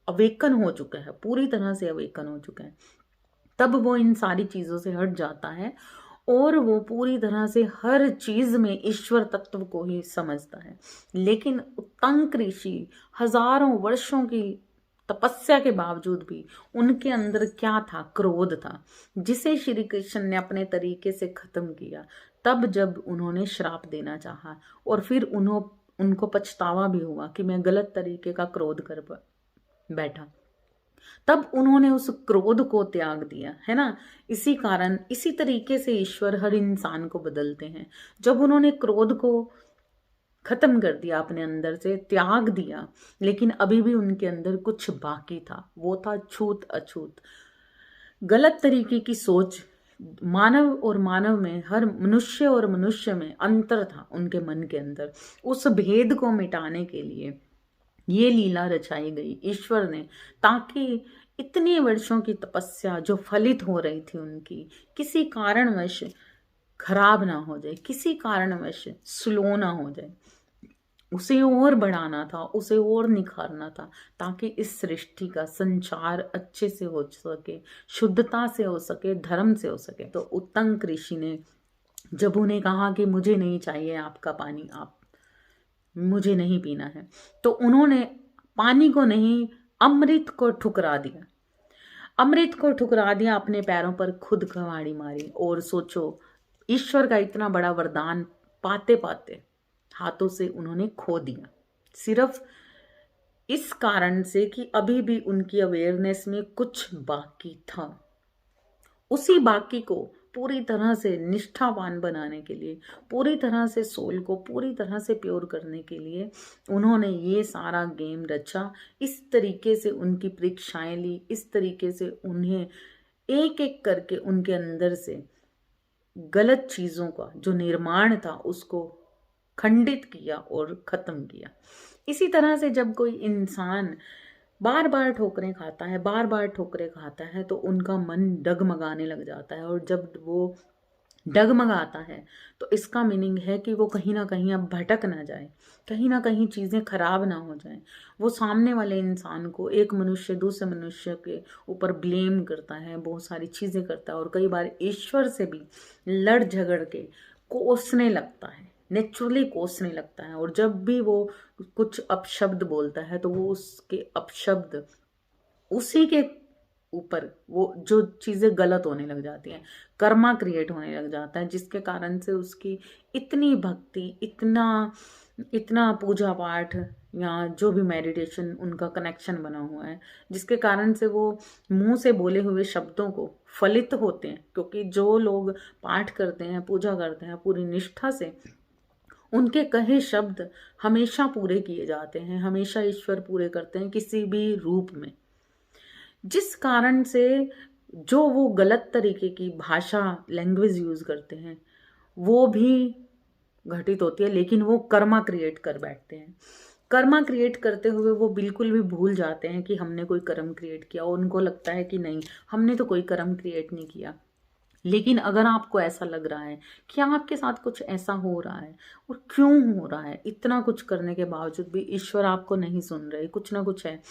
अवेकन हो चुका है, पूरी तरह से अवेकन हो चुका है, तब वो इन सारी चीजों से हट जाता है और वो पूरी तरह से हर चीज में ईश्वर तत्व को ही समझता है। लेकिन उत्तंक ऋषि हजारों वर्षों की तपस्या के बावजूद भी उनके अंदर क्या था? क्रोध था, जिसे श्री कृष्ण ने अपने तरीके से खत्म किया तब जब उन्होंने श्राप देना चाहा, और फिर उनको पछतावा भी हुआ कि मैं गलत तरीके का क्रोध कर बैठा, तब उन्होंने उस क्रोध को त्याग दिया, है ना। इसी कारण इसी तरीके से ईश्वर हर इंसान को बदलते हैं। जब उन्होंने क्रोध को खत्म कर दिया, अपने अंदर से त्याग दिया, लेकिन अभी भी उनके अंदर कुछ बाकी था, वो था छूत अछूत, गलत तरीके की सोच। मानव और मानव में, हर मनुष्य और मनुष्य में अंतर था उनके मन के अंदर। उस भेद को मिटाने के लिए ये लीला रचाई गई ईश्वर ने, ताकि इतने वर्षों की तपस्या जो फलित हो रही थी उनकी, किसी कारणवश खराब ना हो जाए, किसी कारणवश स्लो ना हो जाए, उसे और बढ़ाना था, उसे और निखारना था, ताकि इस सृष्टि का संचार अच्छे से हो सके, शुद्धता से हो सके, धर्म से हो सके। तो उत्तंक ऋषि ने जब उन्हें कहा कि मुझे नहीं चाहिए आपका पानी, आप मुझे नहीं पीना है, तो उन्होंने पानी को नहीं, अमृत को ठुकरा दिया। अमृत को ठुकरा दिया, अपने पैरों पर खुद कुल्हाड़ी मारी। और सोचो, ईश्वर का इतना बड़ा वरदान पाते पाते हाथों से उन्होंने खो दिया, सिर्फ इस कारण से कि अभी भी उनकी अवेयरनेस में कुछ बाकी था। उसी बाकी को पूरी तरह से निष्ठावान बनाने के लिए, पूरी तरह से सोल को पूरी तरह से प्योर करने के लिए उन्होंने ये सारा गेम रचा। इस तरीके से उनकी परीक्षाएं ली, इस तरीके से उन्हें एक एक करके उनके अंदर से गलत चीजों का जो निर्माण था उसको खंडित किया और खत्म किया। इसी तरह से जब कोई इंसान बार बार ठोकरें खाता है, बार बार ठोकरें खाता है, तो उनका मन डगमगाने लग जाता है। और जब वो डगमगाता है तो इसका मीनिंग है कि वो कहीं ना कहीं अब भटक ना जाए, कहीं ना कहीं चीज़ें खराब ना हो जाए। वो सामने वाले इंसान को, एक मनुष्य दूसरे मनुष्य के ऊपर ब्लेम करता है, बहुत सारी चीज़ें करता है, और कई बार ईश्वर से भी लड़ झगड़ के कोसने लगता है, नेचुरली कोसने लगता है। और जब भी वो कुछ अपशब्द बोलता है तो वो उसके अपशब्द उसी के ऊपर वो जो चीज़ें गलत होने लग जाती हैं, कर्मा क्रिएट होने लग जाता है, जिसके कारण से उसकी इतनी भक्ति, इतना पूजा पाठ या जो भी मेडिटेशन उनका कनेक्शन बना हुआ है, जिसके कारण से वो मुंह से बोले हुए शब्दों को फलित होते हैं। क्योंकि जो लोग पाठ करते हैं, पूजा करते हैं पूरी निष्ठा से, उनके कहे शब्द हमेशा पूरे किए जाते हैं, हमेशा ईश्वर पूरे करते हैं किसी भी रूप में। जिस कारण से जो वो गलत तरीके की भाषा, लैंग्वेज यूज करते हैं वो भी घटित होती है, लेकिन वो कर्मा क्रिएट कर बैठते हैं। कर्मा क्रिएट करते हुए वो बिल्कुल भी भूल जाते हैं कि हमने कोई कर्म क्रिएट किया, और उनको लगता है कि नहीं, हमने तो कोई कर्म क्रिएट नहीं किया। लेकिन अगर आपको ऐसा लग रहा है कि आपके साथ कुछ ऐसा हो रहा है, और क्यों हो रहा है, इतना कुछ करने के बावजूद भी ईश्वर आपको नहीं सुन रहे, कुछ ना कुछ है,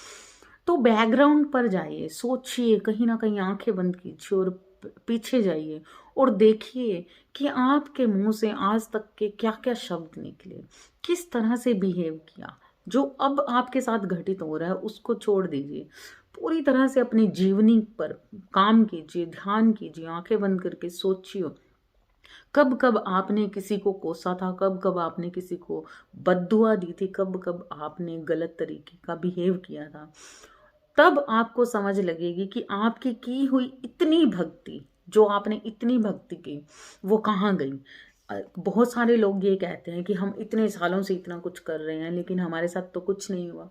तो बैकग्राउंड पर जाइए, सोचिए, कहीं ना कहीं आंखें बंद कीजिए और पीछे जाइए और देखिए कि आपके मुंह से आज तक के क्या क्या शब्द निकले, किस तरह से बिहेव किया। जो अब आपके साथ घटित हो रहा है उसको छोड़ दीजिए, पूरी तरह से अपनी जीवनी पर काम कीजिए, ध्यान कीजिए, आंखें बंद करके सोचिए कब कब आपने किसी को कोसा था, कब कब आपने किसी को बद्दुआ दी थी, कब कब आपने गलत तरीके का बिहेव किया था। तब आपको समझ लगेगी कि आपकी की हुई इतनी भक्ति, जो आपने इतनी भक्ति की, वो कहाँ गई। बहुत सारे लोग ये कहते हैं कि हम इतने सालों से इतना कुछ कर रहे हैं लेकिन हमारे साथ तो कुछ नहीं हुआ।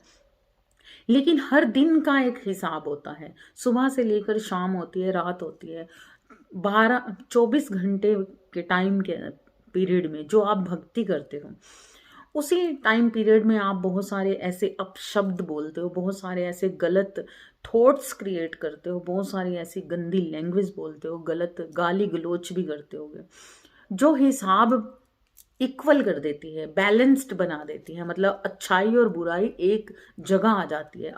लेकिन हर दिन का एक हिसाब होता है, सुबह से लेकर शाम होती है, रात होती है, 24 घंटे के टाइम के पीरियड में जो आप भक्ति करते हो, उसी टाइम पीरियड में आप बहुत सारे ऐसे अपशब्द बोलते हो, बहुत सारे ऐसे गलत थॉट्स क्रिएट करते हो, बहुत सारी ऐसी गंदी लैंग्वेज बोलते हो, गलत गाली गलोच भी करते होगे, जो हिसाब इक्वल कर देती है, बैलेंस्ड बना देती है। मतलब अच्छाई और बुराई एक जगह आ जाती है,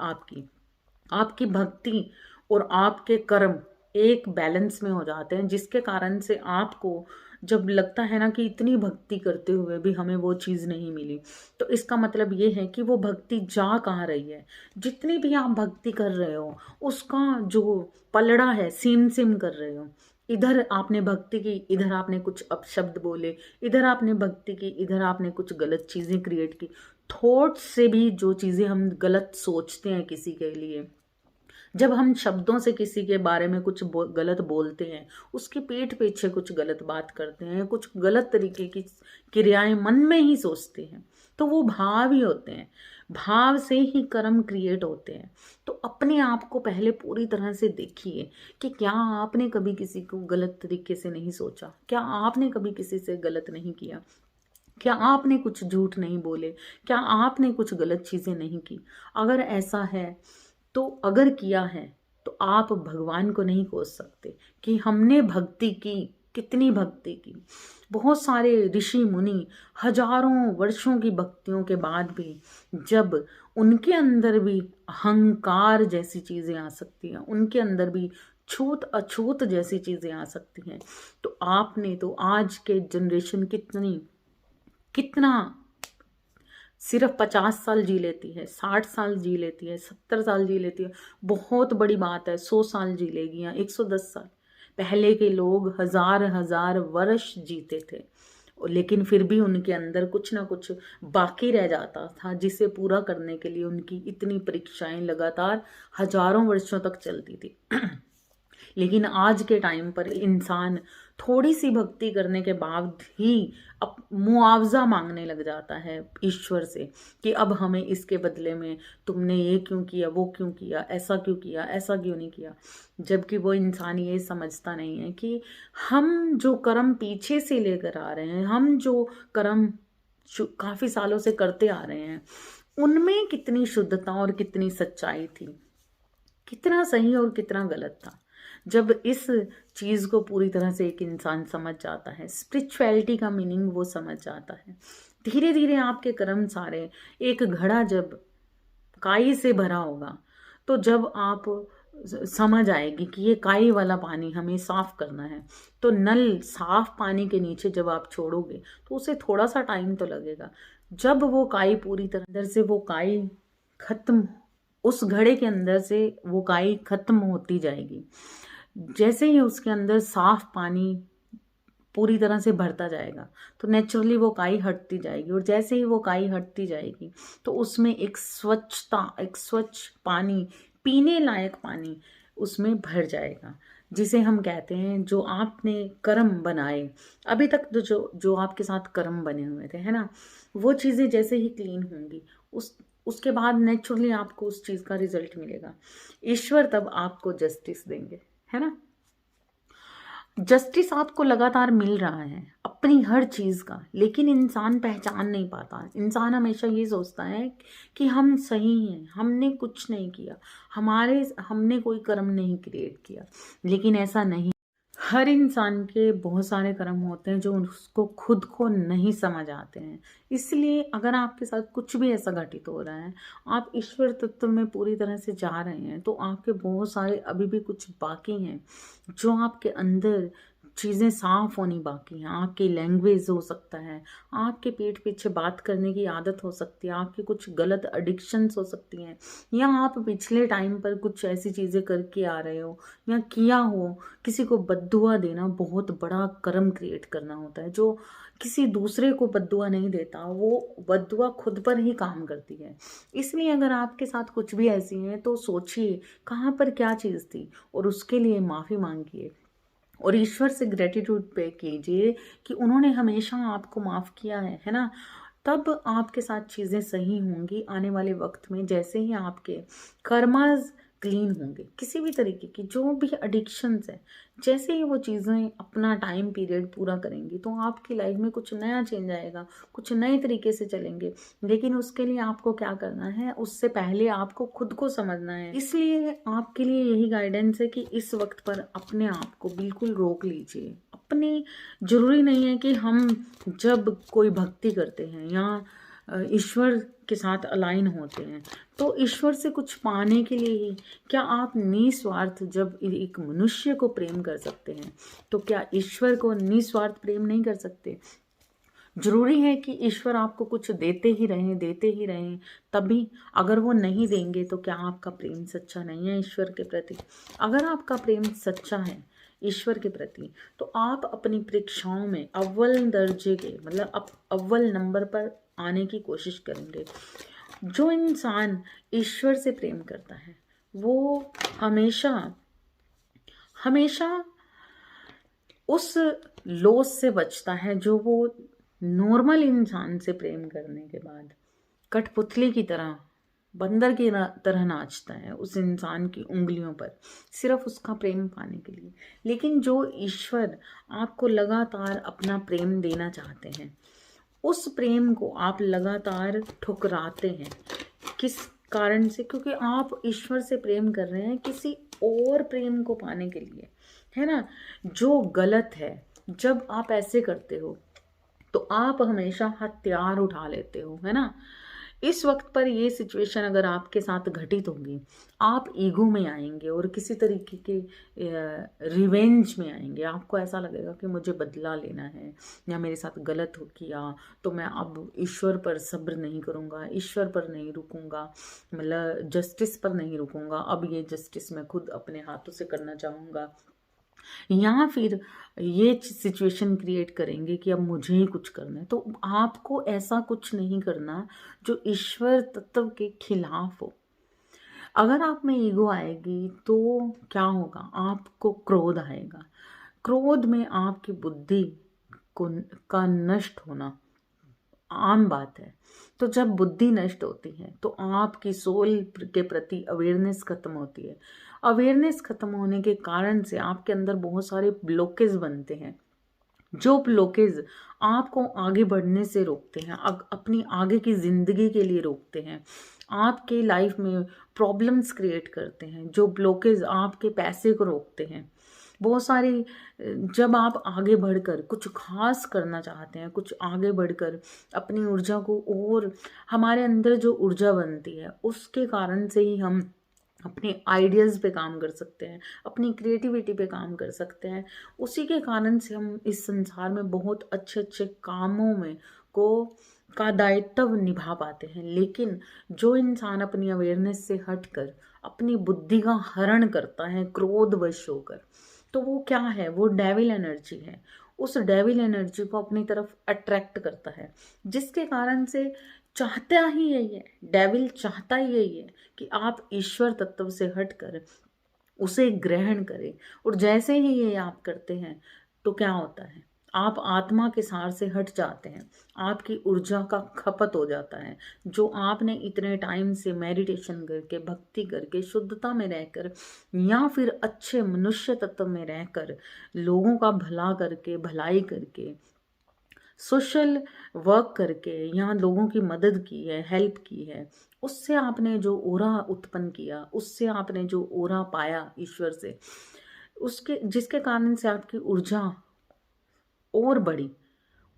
आपकी भक्ति और आपके कर्म एक बैलेंस में हो जाते हैं, जिसके कारण से आपको जब लगता है ना कि इतनी भक्ति करते हुए भी हमें वो चीज़ नहीं मिली, तो इसका मतलब ये है कि वो भक्ति जा कहाँ रही है। जितनी भी आप भक्ति कर रहे हो उसका जो पलड़ा है सिम सिम कर रहे हो। इधर आपने भक्ति की, इधर आपने कुछ अपशब्द बोले, इधर आपने भक्ति की, इधर आपने कुछ गलत चीज़ें क्रिएट की। थॉट से भी जो चीज़ें हम गलत सोचते हैं किसी के लिए, जब हम शब्दों से किसी के बारे में कुछ गलत बोलते हैं, उसके पीठ पीछे कुछ गलत बात करते हैं, कुछ गलत तरीके की क्रियाएं मन में ही सोचते हैं, तो वो भाव ही होते हैं, भाव से ही कर्म क्रिएट होते हैं। तो अपने आप को पहले पूरी तरह से देखिए कि क्या आपने कभी किसी को गलत तरीके से नहीं सोचा, क्या आपने कभी किसी से गलत नहीं किया, क्या आपने कुछ झूठ नहीं बोले, क्या आपने कुछ गलत चीज़ें नहीं की। अगर ऐसा है तो अगर किया है तो आप भगवान को नहीं कोस सकते कि हमने भक्ति की, कितनी भक्ति की। बहुत सारे ऋषि मुनि हजारों वर्षों की भक्तियों के बाद भी जब उनके अंदर भी अहंकार जैसी चीज़ें आ सकती हैं, उनके अंदर भी छूत अछूत जैसी चीज़ें आ सकती हैं, तो आपने तो आज के जनरेशन कितना सिर्फ 50 साल जी लेती है, 60 साल जी लेती है, 70 साल जी लेती है, बहुत बड़ी बात है। 100 साल जी लेगी या 110 साल। पहले के लोग हजार हजार वर्ष जीते थे, लेकिन फिर भी उनके अंदर कुछ ना कुछ बाकी रह जाता था, जिसे पूरा करने के लिए उनकी इतनी परीक्षाएं लगातार हजारों वर्षों तक चलती थी। लेकिन आज के टाइम पर इंसान थोड़ी सी भक्ति करने के बाद ही अब मुआवजा मांगने लग जाता है ईश्वर से कि अब हमें इसके बदले में तुमने ये क्यों किया, वो क्यों किया, ऐसा क्यों किया, ऐसा क्यों नहीं किया। जबकि वो इंसान ये समझता नहीं है कि हम जो कर्म पीछे से लेकर आ रहे हैं, हम जो कर्म काफ़ी सालों से करते आ रहे हैं, उनमें कितनी शुद्धता और कितनी सच्चाई थी, कितना सही और कितना गलत था। जब इस चीज़ को पूरी तरह से एक इंसान समझ जाता है, स्पिरिचुअलिटी का मीनिंग वो समझ जाता है, धीरे धीरे आपके कर्म सारे, एक घड़ा जब काई से भरा होगा, तो जब आप समझ आएगी कि ये काई वाला पानी हमें साफ करना है, तो नल साफ पानी के नीचे जब आप छोड़ोगे तो उसे थोड़ा सा टाइम तो लगेगा। जब वो काई पूरी तरह अंदर से वो काई खत्म, उस घड़े के अंदर से वो काई खत्म होती जाएगी, जैसे ही उसके अंदर साफ पानी पूरी तरह से भरता जाएगा तो नेचुरली वो काई हटती जाएगी, और जैसे ही वो काई हटती जाएगी तो उसमें एक स्वच्छता, एक स्वच्छ पानी, पीने लायक पानी उसमें भर जाएगा, जिसे हम कहते हैं जो आपने कर्म बनाए अभी तक, तो जो आपके साथ कर्म बने हुए थे, है ना, वो चीज़ें जैसे ही क्लीन होंगी उसके बाद नेचुरली आपको उस चीज़ का रिजल्ट मिलेगा। ईश्वर तब आपको जस्टिस देंगे, है ना। जस्टिस आपको लगातार मिल रहा है अपनी हर चीज़ का, लेकिन इंसान पहचान नहीं पाता। इंसान हमेशा ये सोचता है कि हम सही हैं, हमने कुछ नहीं किया, हमने कोई कर्म नहीं क्रिएट किया, लेकिन ऐसा नहीं। हर इंसान के बहुत सारे कर्म होते हैं जो उसको खुद को नहीं समझ आते हैं। इसलिए अगर आपके साथ कुछ भी ऐसा घटित हो रहा है, आप ईश्वर तत्व में पूरी तरह से जा रहे हैं, तो आपके बहुत सारे अभी भी कुछ बाकी हैं जो आपके अंदर चीज़ें साफ होनी बाकी हैं। आपकी लैंग्वेज हो सकता है, आपके पीठ पीछे बात करने की आदत हो सकती है, आपकी कुछ गलत एडिक्शंस हो सकती हैं, या आप पिछले टाइम पर कुछ ऐसी चीज़ें करके आ रहे हो या किया हो। किसी को बद्दुआ देना बहुत बड़ा कर्म क्रिएट करना होता है। जो किसी दूसरे को बद्दुआ नहीं देता, वो बद्दुआ खुद पर ही काम करती है। इसलिए अगर आपके साथ कुछ भी ऐसी है तो सोचिए कहाँ पर क्या चीज़ थी और उसके लिए माफ़ी मांगिए और ईश्वर से ग्रेटिट्यूड पे कीजिए कि उन्होंने हमेशा आपको माफ़ किया है ना। तब आपके साथ चीज़ें सही होंगी आने वाले वक्त में। जैसे ही आपके कर्मास क्लीन होंगे, किसी भी तरीके की जो भी एडिक्शंस है, जैसे ही वो चीज़ें अपना टाइम पीरियड पूरा करेंगी, तो आपकी लाइफ में कुछ नया चेंज आएगा, कुछ नए तरीके से चलेंगे। लेकिन उसके लिए आपको क्या करना है, उससे पहले आपको खुद को समझना है। इसलिए आपके लिए यही गाइडेंस है कि इस वक्त पर अपने आप को बिल्कुल रोक लीजिए। अपनी जरूरी नहीं है कि हम जब कोई भक्ति करते हैं या ईश्वर के साथ अलाइन होते हैं तो ईश्वर से कुछ पाने के लिए ही, क्या आप निस्वार्थ जब एक मनुष्य को प्रेम कर सकते हैं तो क्या ईश्वर को निस्वार्थ प्रेम नहीं कर सकते? जरूरी है कि ईश्वर आपको कुछ देते ही रहें तभी। अगर वो नहीं देंगे तो क्या आपका प्रेम सच्चा नहीं है ईश्वर के प्रति? अगर आपका प्रेम सच्चा है ईश्वर के प्रति तो आप अपनी परीक्षाओं में अव्वल दर्जे के मतलब अव्वल नंबर पर आने की कोशिश करेंगे। जो इंसान ईश्वर से प्रेम करता है वो हमेशा हमेशा उस लॉस से बचता है जो वो नॉर्मल इंसान से प्रेम करने के बाद कठपुतली की तरह, बंदर की तरह नाचता है उस इंसान की उंगलियों पर, सिर्फ उसका प्रेम पाने के लिए। लेकिन जो ईश्वर आपको लगातार अपना प्रेम देना चाहते हैं, उस प्रेम को आप लगातार ठुकराते हैं। किस कारण से? क्योंकि आप ईश्वर से प्रेम कर रहे हैं किसी और प्रेम को पाने के लिए, है ना, जो गलत है। जब आप ऐसे करते हो तो आप हमेशा हथियार उठा लेते हो, है ना। इस वक्त पर ये सिचुएशन अगर आपके साथ घटित होगी, आप ईगो में आएंगे और किसी तरीके के रिवेंज में आएंगे। आपको ऐसा लगेगा कि मुझे बदला लेना है या मेरे साथ गलत हो किया तो मैं अब ईश्वर पर सब्र नहीं करूँगा, ईश्वर पर नहीं रुकूंगा, मतलब जस्टिस पर नहीं रुकूंगा। अब ये जस्टिस मैं खुद अपने हाथों से करना चाहूँगा। या फिर ये सिचुएशन क्रिएट करेंगे कि अब मुझे ही कुछ करना है। तो आपको ऐसा कुछ नहीं करना जो ईश्वर तत्व के खिलाफ हो। अगर आप में ईगो आएगी तो क्या होगा, आपको क्रोध आएगा। क्रोध में आपकी बुद्धि को का नष्ट होना आम बात है। तो जब बुद्धि नष्ट होती है तो आपकी सोल के प्रति अवेयरनेस खत्म होती है। अवेयरनेस खत्म होने के कारण से आपके अंदर बहुत सारे ब्लॉकेज बनते हैं। जो ब्लॉकेज आपको आगे बढ़ने से रोकते हैं, अपनी आगे की जिंदगी के लिए रोकते हैं, आपके लाइफ में प्रॉब्लम्स क्रिएट करते हैं। जो ब्लॉकेज आपके पैसे को रोकते हैं, बहुत सारी, जब आप आगे बढ़कर कुछ खास करना चाहते हैं, कुछ आगे बढ़कर अपनी ऊर्जा को, और हमारे अंदर जो ऊर्जा बनती है उसके कारण से ही हम अपने आइडियाज़ पे काम कर सकते हैं, अपनी क्रिएटिविटी पे काम कर सकते हैं। उसी के कारण से हम इस संसार में बहुत अच्छे अच्छे कामों में का दायित्व निभा पाते हैं। लेकिन जो इंसान अपनी अवेयरनेस से हटकर अपनी बुद्धि का हरण करता है क्रोधवश होकर, तो वो क्या है, वो डेविल एनर्जी है। उस डेविल एनर्जी को अपनी तरफ अट्रैक्ट करता है, जिसके कारण से चाहता ही यही है, डेविल चाहता ही यही है कि आप ईश्वर तत्व से हटकर उसे ग्रहण करें। और जैसे ही ये आप करते हैं तो क्या होता है, आप आत्मा के सार से हट जाते हैं, आपकी ऊर्जा का खपत हो जाता है। जो आपने इतने टाइम से मेडिटेशन करके, भक्ति करके, शुद्धता में रहकर या फिर अच्छे मनुष्य तत्व में रहकर, लोगों का भला करके, भलाई करके, सोशल वर्क करके यहाँ लोगों की मदद की है, हेल्प की है, उससे आपने जो ओरा उत्पन्न किया, उससे आपने जो ओरा पाया ईश्वर से, उसके जिसके कारण से आपकी ऊर्जा और बढ़ी,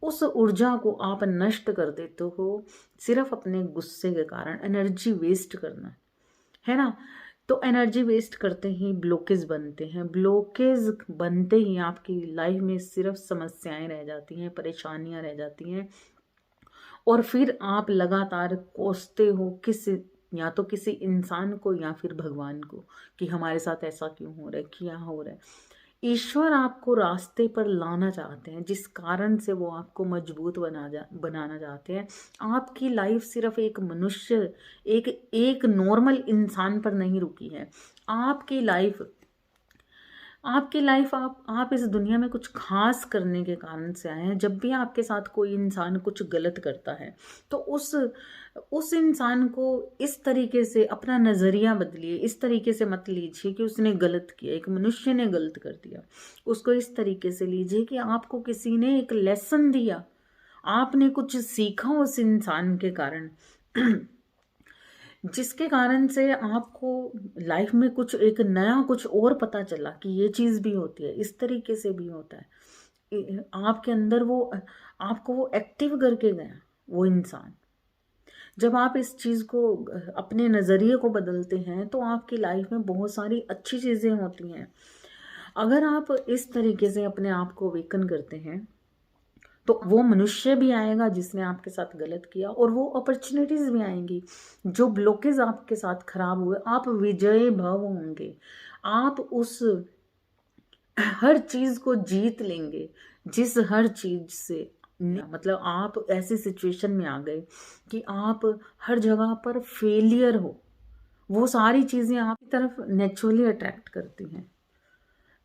उस ऊर्जा को आप नष्ट कर देते हो सिर्फ अपने गुस्से के कारण। एनर्जी वेस्ट करना है ना, तो एनर्जी वेस्ट करते ही ब्लॉकेज बनते हैं। ब्लॉकेज बनते ही आपकी लाइफ में सिर्फ समस्याएं रह जाती हैं, परेशानियां रह जाती हैं, और फिर आप लगातार कोसते हो या तो किसी इंसान को या फिर भगवान को कि हमारे साथ ऐसा क्यों हो रहा है, क्या हो रहा है। ईश्वर आपको रास्ते पर लाना चाहते हैं, जिस कारण से वो आपको मजबूत बनाना चाहते हैं। आपकी लाइफ सिर्फ एक मनुष्य, एक नॉर्मल इंसान पर नहीं रुकी है। आपकी लाइफ आप इस दुनिया में कुछ खास करने के कारण से आए हैं। जब भी आपके साथ कोई इंसान कुछ गलत करता है तो उस इंसान को इस तरीके से अपना नज़रिया बदलिए। इस तरीके से मत लीजिए कि उसने गलत किया, एक मनुष्य ने गलत कर दिया। उसको इस तरीके से लीजिए कि आपको किसी ने एक लेसन दिया, आपने कुछ सीखा उस इंसान के कारण जिसके कारण से आपको लाइफ में कुछ एक नया कुछ और पता चला कि ये चीज़ भी होती है, इस तरीके से भी होता है। आपके अंदर आपको वो एक्टिव करके गया वो इंसान। जब आप इस चीज़ को, अपने नज़रिए को बदलते हैं तो आपकी लाइफ में बहुत सारी अच्छी चीज़ें होती हैं। अगर आप इस तरीके से अपने आप को अवेकन करते हैं तो वो मनुष्य भी आएगा जिसने आपके साथ गलत किया, और वो अपॉर्चुनिटीज भी आएंगी। जो ब्लॉकेज आपके साथ खराब हुए, आप विजयी भव होंगे। आप उस हर चीज को जीत लेंगे, जिस हर चीज से मतलब आप ऐसी सिचुएशन में आ गए कि आप हर जगह पर फेलियर हो, वो सारी चीजें आपकी तरफ नेचुरली अट्रैक्ट करती हैं।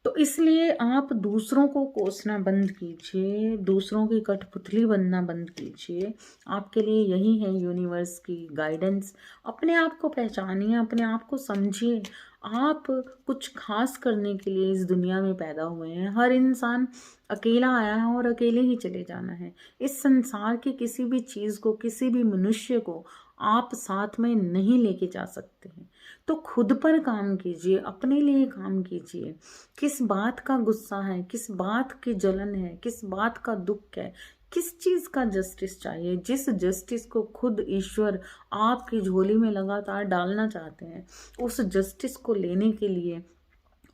तो इसलिए आप दूसरों को कोसना बंद कीजिए, दूसरों की कठपुतली बनना बंद कीजिए। आपके लिए यही है यूनिवर्स की गाइडेंस। अपने आप को पहचानिए, अपने आप को समझिए। आप कुछ खास करने के लिए इस दुनिया में पैदा हुए हैं। हर इंसान अकेला आया है और अकेले ही चले जाना है। इस संसार की किसी भी चीज़ को, किसी भी मनुष्य को आप साथ में नहीं लेके जा सकते हैं। तो खुद पर काम कीजिए, अपने लिए काम कीजिए। किस बात का गुस्सा है, किस बात की जलन है, किस बात का दुख है, किस चीज का जस्टिस चाहिए, जिस जस्टिस को खुद ईश्वर आपकी झोली में लगातार डालना चाहते हैं, उस जस्टिस को लेने के लिए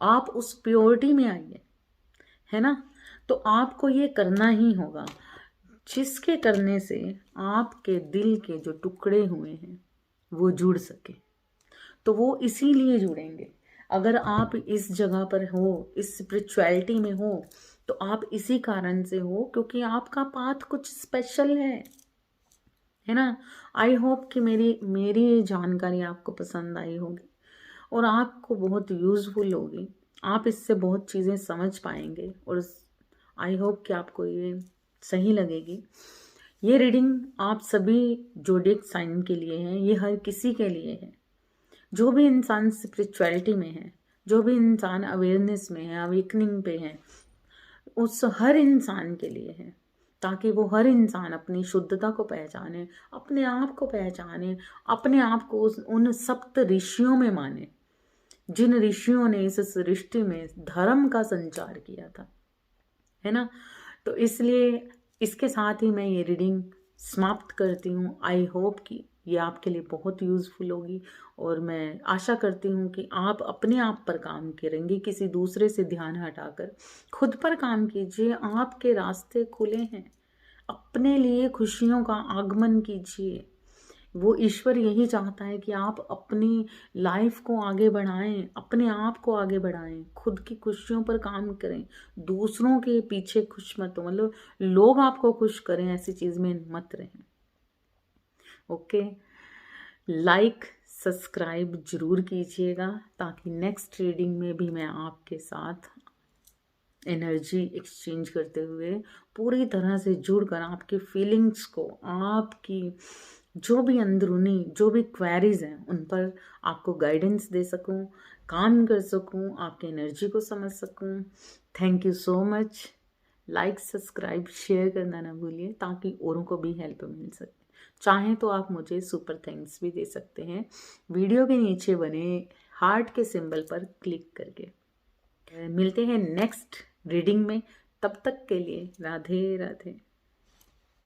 आप उस प्योरिटी में आइए, है ना। तो आपको ये करना ही होगा, जिसके करने से आपके दिल के जो टुकड़े हुए हैं वो जुड़ सके। तो वो इसीलिए जुड़ेंगे। अगर आप इस जगह पर हो, इस स्पिरिचुअलिटी में हो, तो आप इसी कारण से हो क्योंकि आपका पाथ कुछ स्पेशल है ना। आई होप कि मेरी जानकारी आपको पसंद आई होगी और आपको बहुत यूजफुल होगी। आप इससे बहुत चीज़ें समझ पाएंगे और आई होप कि आपको ये सही लगेगी। ये रीडिंग आप सभी ज़ोडिएक साइन के लिए है, ये हर किसी के लिए है। जो भी इंसान स्पिरिचुअलिटी में है, जो भी इंसान अवेयरनेस में है, अवेकनिंग पे है, उस हर इंसान के लिए है, ताकि वो हर इंसान अपनी शुद्धता को पहचाने, अपने आप को पहचाने, अपने आप को उन सप्त ऋषियों में माने जिन ऋषियों ने इस सृष्टि में धर्म का संचार किया था, है ना। तो इसलिए इसके साथ ही मैं ये रीडिंग समाप्त करती हूँ। आई होप कि ये आपके लिए बहुत यूज़फुल होगी और मैं आशा करती हूँ कि आप अपने आप पर काम करेंगे, किसी दूसरे से ध्यान हटाकर खुद पर काम कीजिए। आपके रास्ते खुले हैं, अपने लिए खुशियों का आगमन कीजिए। वो ईश्वर यही चाहता है कि आप अपनी लाइफ को आगे बढ़ाएं, अपने आप को आगे बढ़ाएं, खुद की खुशियों पर काम करें, दूसरों के पीछे खुश मत हो, मतलब लोग आपको खुश करें ऐसी चीज़ में मत रहें। ओके, लाइक सब्सक्राइब जरूर कीजिएगा ताकि नेक्स्ट रीडिंग में भी मैं आपके साथ एनर्जी एक्सचेंज करते हुए पूरी तरह से जुड़कर आपके फीलिंग्स को, आपकी जो भी अंदरूनी जो भी क्वेरीज हैं उन पर आपको गाइडेंस दे सकूं, काम कर सकूं, आपकी एनर्जी को समझ सकूं। Thank you so much. Like subscribe share करना ना भूलिए ताकि औरों को भी हेल्प मिल सके। चाहें तो आप मुझे सुपर थैंक्स भी दे सकते हैं वीडियो के नीचे बने हार्ट के सिंबल पर क्लिक करके। मिलते हैं नेक्स्ट रीडिंग में, तब तक के लिए राधे राधे।